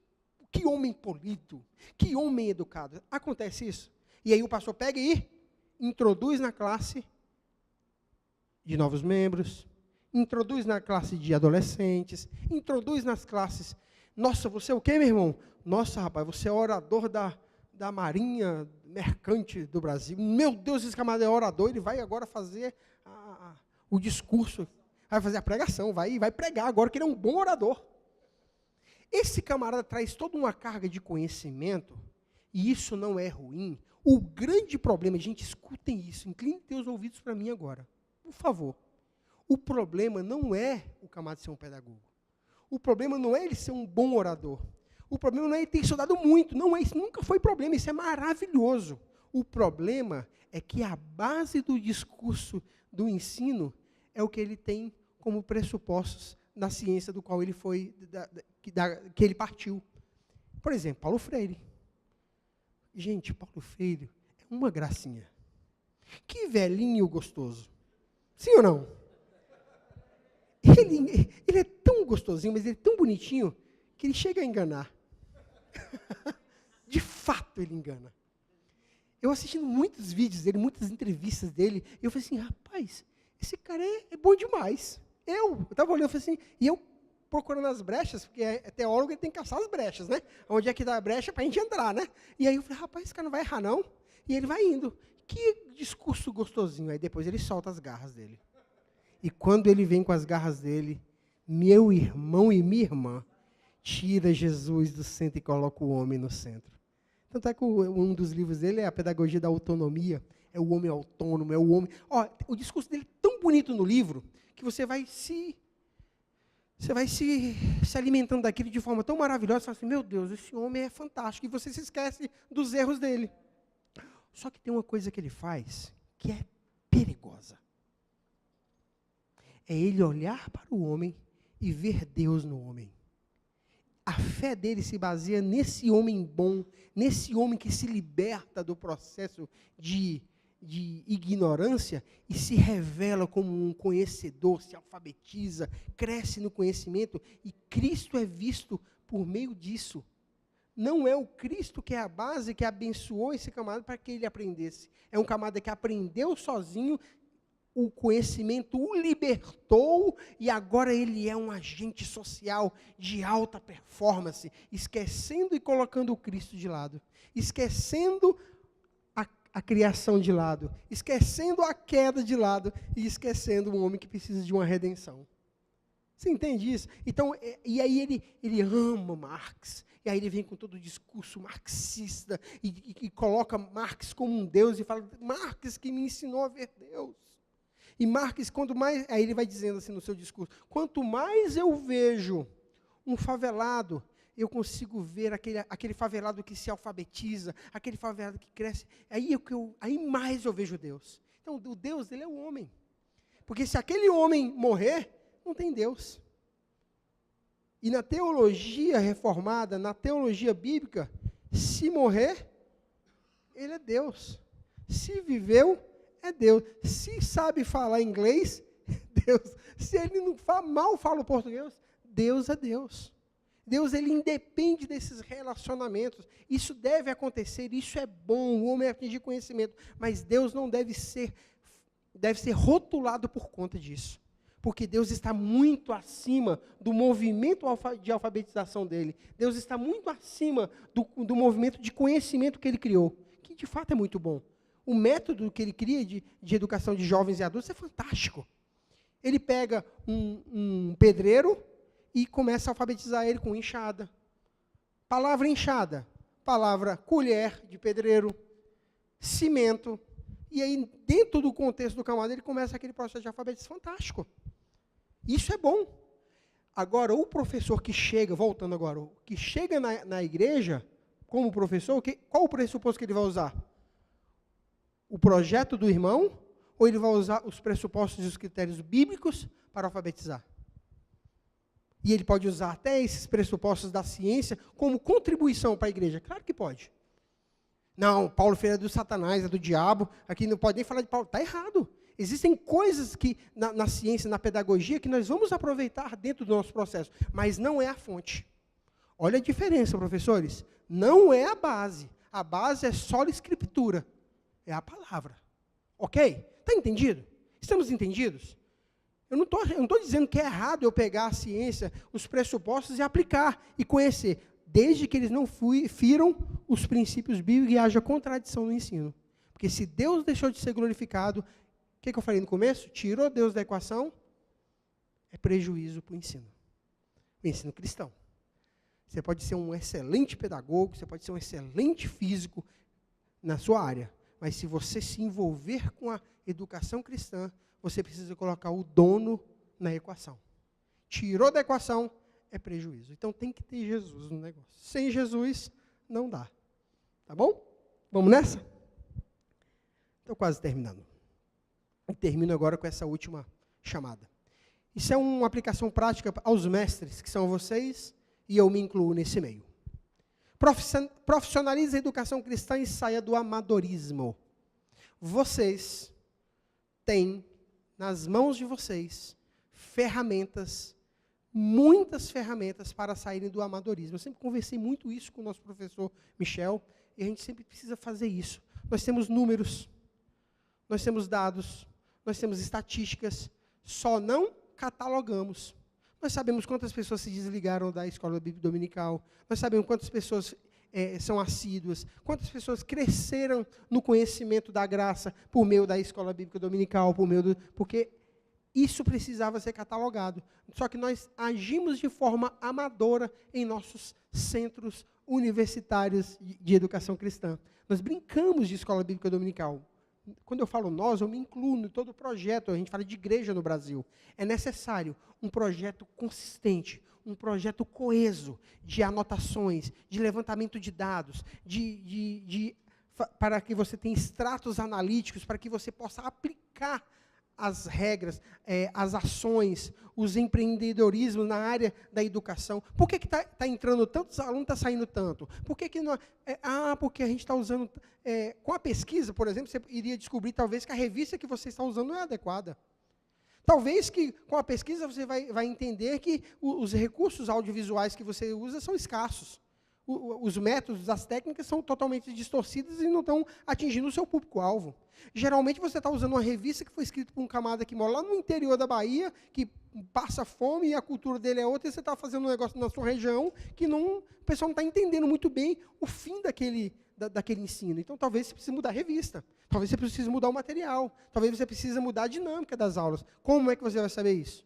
homem polido, que homem educado. Acontece isso. E aí o pastor pega e introduz na classe de novos membros, introduz na classe de adolescentes, introduz nas classes, nossa, você é o quê, meu irmão? Nossa, rapaz, você é orador da Marinha Mercante do Brasil. Meu Deus, esse camarada é orador, ele vai agora fazer o discurso, vai fazer a pregação, vai pregar agora, que ele é um bom orador. Esse camarada traz toda uma carga de conhecimento, e isso não é ruim. O grande problema, gente, escutem isso, inclinem teus ouvidos para mim agora, por favor. O problema não é o camarada ser um pedagogo. O problema não é ele ser um bom orador. O problema não é ele ter estudado muito, não é isso, nunca foi problema, isso é maravilhoso. O problema é que a base do discurso, do ensino, é o que ele tem como pressupostos da ciência do qual ele foi, que ele partiu. Por exemplo, Paulo Freire. Gente, Paulo Freire é uma gracinha. Que velhinho gostoso. Sim ou não? Ele é tão gostosinho, mas ele é tão bonitinho, que ele chega a enganar. De fato, ele engana. Eu assistindo muitos vídeos dele, muitas entrevistas dele, e eu falei assim, rapaz, esse cara é bom demais. Eu estava olhando, eu falei assim, e eu procurando as brechas, porque teólogo ele tem que caçar as brechas, né? Onde é que dá a brecha para a gente entrar, né? E aí eu falei, rapaz, esse cara não vai errar, não. E ele vai indo. Que discurso gostosinho. Aí depois ele solta as garras dele. E quando ele vem com as garras dele, meu irmão e minha irmã, tira Jesus do centro e coloca o homem no centro. Tanto é que um dos livros dele é a Pedagogia da Autonomia. É o homem autônomo, é o homem... o discurso dele é tão bonito no livro, que você vai se alimentando daquilo de forma tão maravilhosa, você fala assim, meu Deus, esse homem é fantástico, e você se esquece dos erros dele. Só que tem uma coisa que ele faz, que é perigosa. É ele olhar para o homem e ver Deus no homem. A fé dele se baseia nesse homem bom, nesse homem que se liberta do processo de ignorância e se revela como um conhecedor, se alfabetiza, cresce no conhecimento, e Cristo é visto por meio disso. Não é o Cristo que é a base, que abençoou esse camarada para que ele aprendesse. É um camarada que aprendeu sozinho, o conhecimento o libertou e agora ele é um agente social de alta performance, esquecendo e colocando o Cristo de lado, esquecendo a criação de lado, esquecendo a queda de lado e esquecendo um homem que precisa de uma redenção. Você entende isso? Então, e aí ele ama Marx, e aí ele vem com todo o discurso marxista, e coloca Marx como um Deus, e fala, Marx que me ensinou a ver Deus. E Marx, aí ele vai dizendo assim no seu discurso, quanto mais eu vejo um favelado, eu consigo ver aquele favelado que se alfabetiza, aquele favelado que cresce, aí mais eu vejo Deus. Então, o Deus dele é o homem. Porque se aquele homem morrer, não tem Deus. E na teologia reformada, na teologia bíblica, se morrer, ele é Deus. Se viveu, é Deus. Se sabe falar inglês, Deus. Se ele não mal fala o português, Deus é Deus. Deus, ele independe desses relacionamentos. Isso deve acontecer, isso é bom, o homem atingir conhecimento. Mas Deus não deve ser rotulado por conta disso. Porque Deus está muito acima do movimento de alfabetização dele. Deus está muito acima do movimento de conhecimento que ele criou, que de fato é muito bom. O método que ele cria de educação de jovens e adultos é fantástico. Ele pega um pedreiro e começa a alfabetizar ele com enxada. Palavra enxada, palavra colher de pedreiro, cimento. E aí, dentro do contexto do camarada, ele começa aquele processo de alfabetização fantástico. Isso é bom. Agora, o professor que chega, voltando agora, que chega na igreja, como professor, qual o pressuposto que ele vai usar? O projeto do irmão, ou ele vai usar os pressupostos e os critérios bíblicos para alfabetizar? E ele pode usar até esses pressupostos da ciência como contribuição para a igreja? Claro que pode. Não, Paulo Freire é do Satanás, é do diabo, aqui não pode nem falar de Paulo. Está errado. Existem coisas que na ciência, na pedagogia, que nós vamos aproveitar dentro do nosso processo, mas não é a fonte. Olha a diferença, professores. Não é a base. A base é só a escritura. É a palavra. Ok? Está entendido? Estamos entendidos? Eu não estou dizendo que é errado eu pegar a ciência, os pressupostos e aplicar e conhecer, desde que eles não firam os princípios bíblicos e haja contradição no ensino. Porque se Deus deixou de ser glorificado, o que eu falei no começo? Tirou Deus da equação, é prejuízo para o ensino. O ensino cristão. Você pode ser um excelente pedagogo, você pode ser um excelente físico na sua área, mas se você se envolver com a educação cristã, você precisa colocar o dono na equação. Tirou da equação, é prejuízo. Então tem que ter Jesus no negócio. Sem Jesus, não dá. Tá bom? Vamos nessa? Estou quase terminando. E termino agora com essa última chamada. Isso é uma aplicação prática aos mestres, que são vocês, e eu me incluo nesse meio. Profissionalize a educação cristã e saia do amadorismo. Vocês têm nas mãos de vocês ferramentas, muitas ferramentas para saírem do amadorismo. Eu sempre conversei muito isso com o nosso professor Michel, e a gente sempre precisa fazer isso. Nós temos números, nós temos dados, nós temos estatísticas, só não catalogamos. Nós sabemos quantas pessoas se desligaram da escola bíblica dominical, nós sabemos quantas pessoas são assíduas, quantas pessoas cresceram no conhecimento da graça por meio da escola bíblica dominical, porque isso precisava ser catalogado. Só que nós agimos de forma amadora em nossos centros universitários de educação cristã. Nós brincamos de escola bíblica dominical. Quando eu falo nós, eu me incluo em todo o projeto. A gente fala de igreja no Brasil. É necessário um projeto consistente, um projeto coeso de anotações, de levantamento de dados, para que você tenha extratos analíticos, para que você possa aplicar as regras, as ações, os empreendedorismos na área da educação. Por que está entrando tantos alunos, está saindo tanto? Por que não? Porque a gente está usando... com a pesquisa, por exemplo, você iria descobrir, talvez, que a revista que você está usando não é adequada. Talvez que, com a pesquisa, você vai entender que os recursos audiovisuais que você usa são escassos. os métodos, as técnicas são totalmente distorcidas e não estão atingindo o seu público-alvo. Geralmente você está usando uma revista que foi escrita por um camarada que mora lá no interior da Bahia, que passa fome e a cultura dele é outra, e você está fazendo um negócio na sua região que o pessoal não está entendendo muito bem o fim daquele ensino. Então, talvez você precise mudar a revista, talvez você precise mudar o material, talvez você precise mudar a dinâmica das aulas. Como é que você vai saber isso?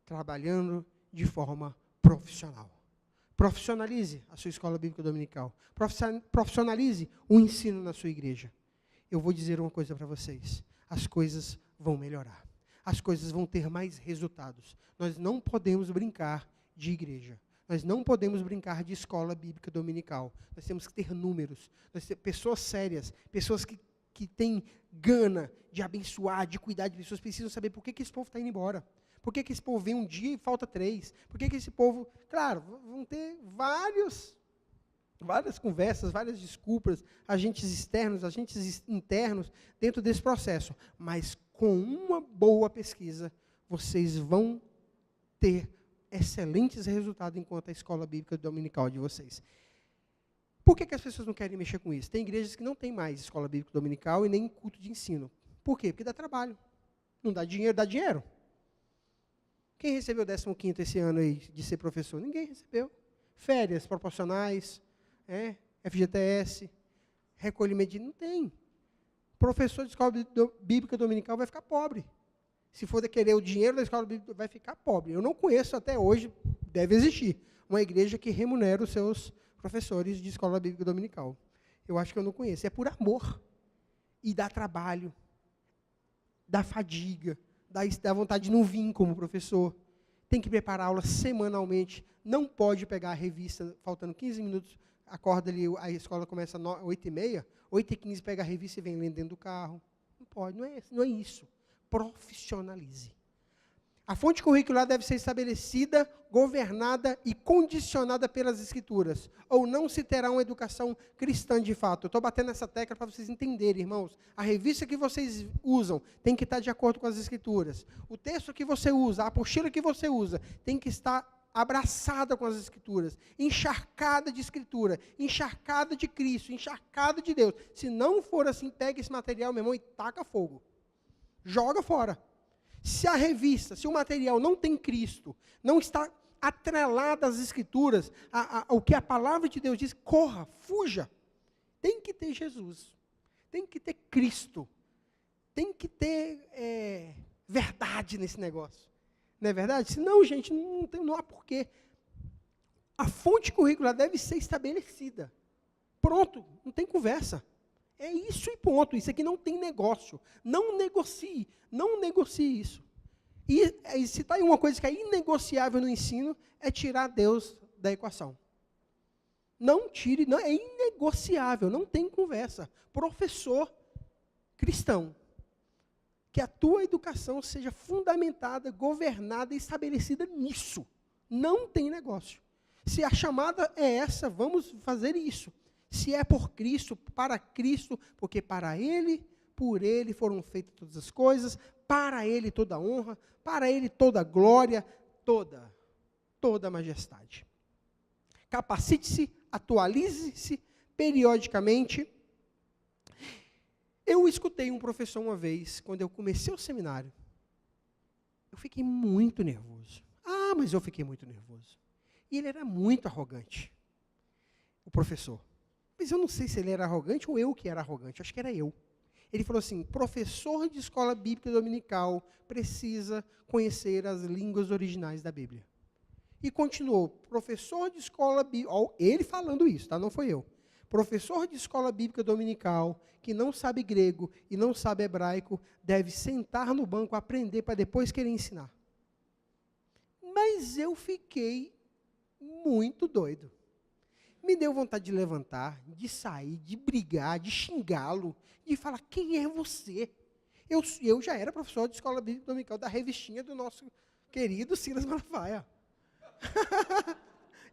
Trabalhando de forma profissional. Profissionalize a sua escola bíblica dominical. Profissionalize o ensino na sua igreja. Eu vou dizer uma coisa para vocês. As coisas vão melhorar. As coisas vão ter mais resultados. Nós não podemos brincar de igreja. Nós não podemos brincar de escola bíblica dominical. Nós temos que ter números. Nós temos pessoas sérias, pessoas que têm gana de abençoar, de cuidar de pessoas, precisam saber por que esse povo está indo embora. Por que esse povo vem um dia e falta 3? Por que esse povo... Claro, vão ter várias conversas, várias desculpas, agentes externos, agentes internos, dentro desse processo. Mas com uma boa pesquisa, vocês vão ter excelentes resultados enquanto a escola bíblica dominical de vocês. Por que as pessoas não querem mexer com isso? Tem igrejas que não tem mais escola bíblica dominical e nem culto de ensino. Por quê? Porque dá trabalho. Não dá dinheiro, dá dinheiro. Quem recebeu o 15º esse ano aí de ser professor? Ninguém recebeu. Férias proporcionais, FGTS, recolhimento de... Não tem. Professor de escola bíblica dominical vai ficar pobre. Se for querer o dinheiro da escola bíblica, vai ficar pobre. Eu não conheço até hoje, deve existir, uma igreja que remunera os seus professores de escola bíblica dominical. Eu acho que eu não conheço. É por amor. E dá trabalho, dá fadiga, dá vontade de não vir como professor. Tem que preparar aula semanalmente. Não pode pegar a revista, faltando 15 minutos, acorda ali, a escola começa às 8h30, 8h15 pega a revista e vem lendo dentro do carro. Não pode, não é isso. Profissionalize. A fonte curricular deve ser estabelecida, governada e condicionada pelas Escrituras, ou não se terá uma educação cristã de fato. Eu estou batendo essa tecla para vocês entenderem, irmãos. A revista que vocês usam tem que estar de acordo com as Escrituras. O texto que você usa, a apostila que você usa, tem que estar abraçada com as Escrituras, encharcada de Escritura, encharcada de Cristo, encharcada de Deus. Se não for assim, pega esse material, meu irmão, e taca fogo. Joga fora. Se a revista, se o material não tem Cristo, não está atrelado às Escrituras, ao que a palavra de Deus diz, corra, fuja. Tem que ter Jesus. Tem que ter Cristo. Tem que ter verdade nesse negócio. Não é verdade? Senão, gente, não há porquê. A fonte curricular deve ser estabelecida. Pronto, não tem conversa. É isso e ponto. Isso aqui não tem negócio. Não negocie isso. E se está aí uma coisa que é inegociável no ensino, é tirar Deus da equação. Não tire, não, é inegociável, não tem conversa. Professor cristão, que a tua educação seja fundamentada, governada e estabelecida nisso. Não tem negócio. Se a chamada é essa, vamos fazer isso. Se é por Cristo, para Cristo, porque para Ele, por Ele foram feitas todas as coisas, para Ele toda a honra, para Ele toda a glória, toda a majestade. Capacite-se, atualize-se periodicamente. Eu escutei um professor uma vez, quando eu comecei o seminário, eu fiquei muito nervoso. Mas eu fiquei muito nervoso. E ele era muito arrogante, o professor. Mas eu não sei se ele era arrogante ou eu que era arrogante, acho que era eu. Ele falou assim, professor de escola bíblica dominical precisa conhecer as línguas originais da Bíblia. E continuou, professor de escola bíblica, ele falando isso, tá? Não foi eu. Professor de escola bíblica dominical, que não sabe grego e não sabe hebraico, deve sentar no banco, aprender para depois querer ensinar. Mas eu fiquei muito doido. Me deu vontade de levantar, de sair, de brigar, de xingá-lo, de falar, quem é você? Eu já era professor de escola bíblica dominical da revistinha do nosso querido Silas Malafaia.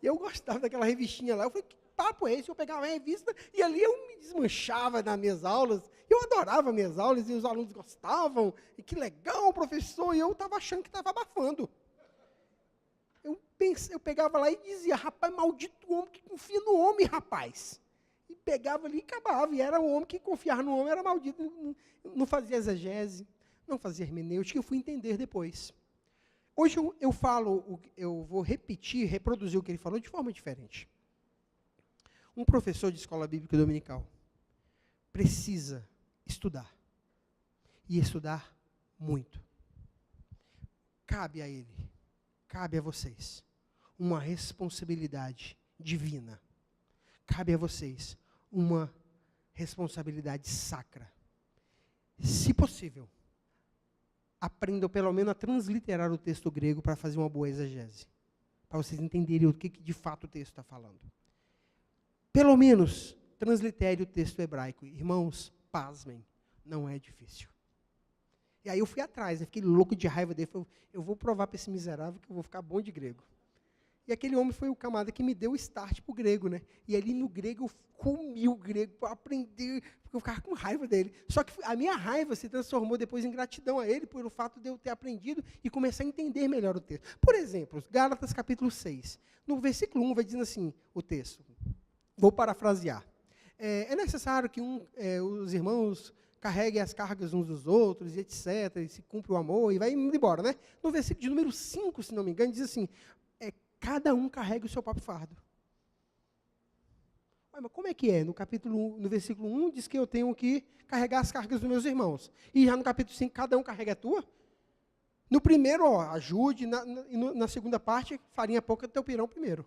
Eu gostava daquela revistinha lá. Eu falei, que papo é esse? Eu pegava a revista e ali eu me desmanchava nas minhas aulas. Eu adorava minhas aulas e os alunos gostavam. E que legal, professor. E eu estava achando que estava abafando. Eu eu pegava lá e dizia, rapaz, maldito homem que confia no homem, rapaz. E pegava ali e acabava. E era o homem que confiava no homem, era maldito. Não fazia exegese, não fazia hermenêutica, eu fui entender depois. Hoje eu vou repetir, reproduzir o que ele falou de forma diferente. Um professor de escola bíblica dominical precisa estudar. E estudar muito. Cabe a ele, cabe a vocês, uma responsabilidade divina. Cabe a vocês uma responsabilidade sacra. Se possível, aprendam pelo menos a transliterar o texto grego para fazer uma boa exegese. Para vocês entenderem o que de fato o texto está falando. Pelo menos, translitere o texto hebraico. Irmãos, pasmem, não é difícil. E aí eu fui atrás, eu fiquei louco de raiva dele. Falei, eu vou provar para esse miserável que eu vou ficar bom de grego. E aquele homem foi o camarada que me deu o start para o grego, né? E ali no grego eu comi o grego para aprender, porque eu ficava com raiva dele. Só que a minha raiva se transformou depois em gratidão a ele, pelo fato de eu ter aprendido e começar a entender melhor o texto. Por exemplo, Gálatas capítulo 6. No versículo 1 vai dizendo assim, o texto. Vou parafrasear. É necessário que os irmãos carreguem as cargas uns dos outros, etc., e se cumpre o amor, e vai indo embora, né? No versículo de número 5, se não me engano, diz assim, cada um carrega o seu próprio fardo. Mas como é que é? No versículo 1, diz que eu tenho que carregar as cargas dos meus irmãos. E já no capítulo 5, cada um carrega a tua? No primeiro, ajude, na segunda parte, farinha pouca, teu pirão primeiro.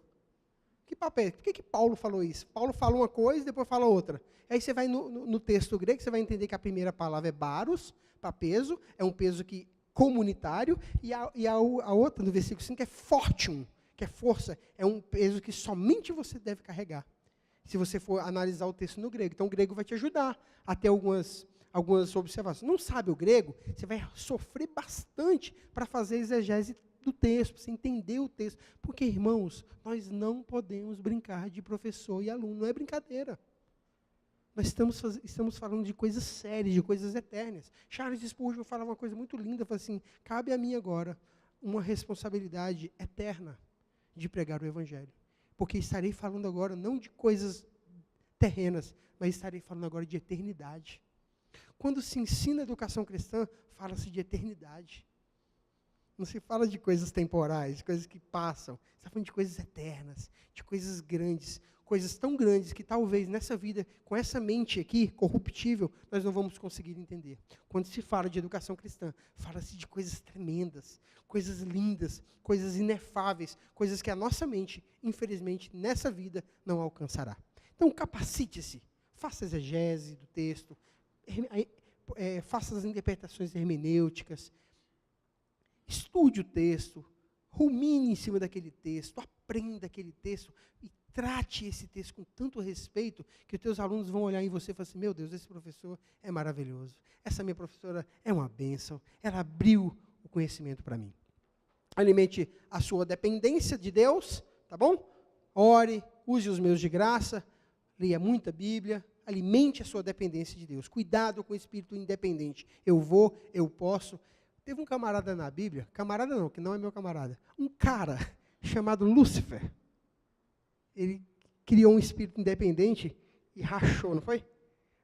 Que papel? Por que Paulo falou isso? Paulo falou uma coisa e depois fala outra. Aí você vai no texto grego, você vai entender que a primeira palavra é baros, para peso, é um peso comunitário, e a outra, no versículo 5, é fortium, que é força, é um peso que somente você deve carregar. Se você for analisar o texto no grego. Então, o grego vai te ajudar a ter algumas observações. Não sabe o grego, você vai sofrer bastante para fazer exegese do texto, para você entender o texto. Porque, irmãos, nós não podemos brincar de professor e aluno, não é brincadeira. Nós estamos falando de coisas sérias, de coisas eternas. Charles Spurgeon falava uma coisa muito linda, falou assim, cabe a mim agora uma responsabilidade eterna de pregar o Evangelho. Porque estarei falando agora não de coisas terrenas, mas estarei falando agora de eternidade. Quando se ensina educação cristã, fala-se de eternidade. Não se fala de coisas temporais, de coisas que passam. Você está falando de coisas eternas, de coisas grandes, coisas tão grandes que talvez nessa vida, com essa mente aqui, corruptível, nós não vamos conseguir entender. Quando se fala de educação cristã, fala-se de coisas tremendas, coisas lindas, coisas inefáveis, coisas que a nossa mente, infelizmente, nessa vida não alcançará. Então, capacite-se, faça exegese do texto, faça as interpretações hermenêuticas, estude o texto, rumine em cima daquele texto, aprenda aquele texto e trate esse texto com tanto respeito que os teus alunos vão olhar em você e falar assim, meu Deus, esse professor é maravilhoso. Essa minha professora é uma bênção. Ela abriu o conhecimento para mim. Alimente a sua dependência de Deus, tá bom? Ore, use os meios de graça, leia muita Bíblia, alimente a sua dependência de Deus. Cuidado com o espírito independente. Eu vou, eu posso. Teve um camarada na Bíblia, camarada não, que não é meu camarada, um cara chamado Lúcifer. Ele criou um espírito independente e rachou, não foi?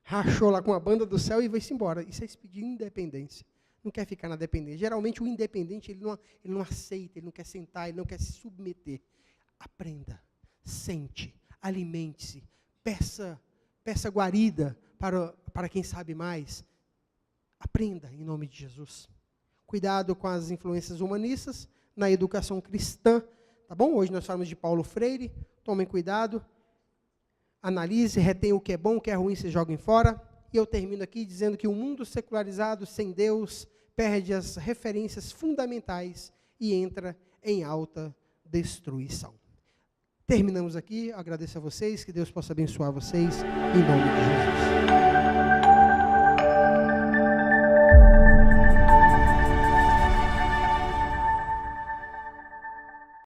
Rachou lá com a banda do céu e foi-se embora. Isso é pedir independência. Não quer ficar na dependência. Geralmente o independente, ele não aceita, ele não quer sentar, ele não quer se submeter. Aprenda, sente, alimente-se, peça guarida para quem sabe mais. Aprenda em nome de Jesus. Cuidado com as influências humanistas na educação cristã, tá bom? Hoje nós falamos de Paulo Freire, tomem cuidado, analise, retenha o que é bom, o que é ruim, se joguem fora. E eu termino aqui dizendo que o mundo secularizado, sem Deus, perde as referências fundamentais e entra em alta destruição. Terminamos aqui, agradeço a vocês, que Deus possa abençoar vocês, em nome de Jesus.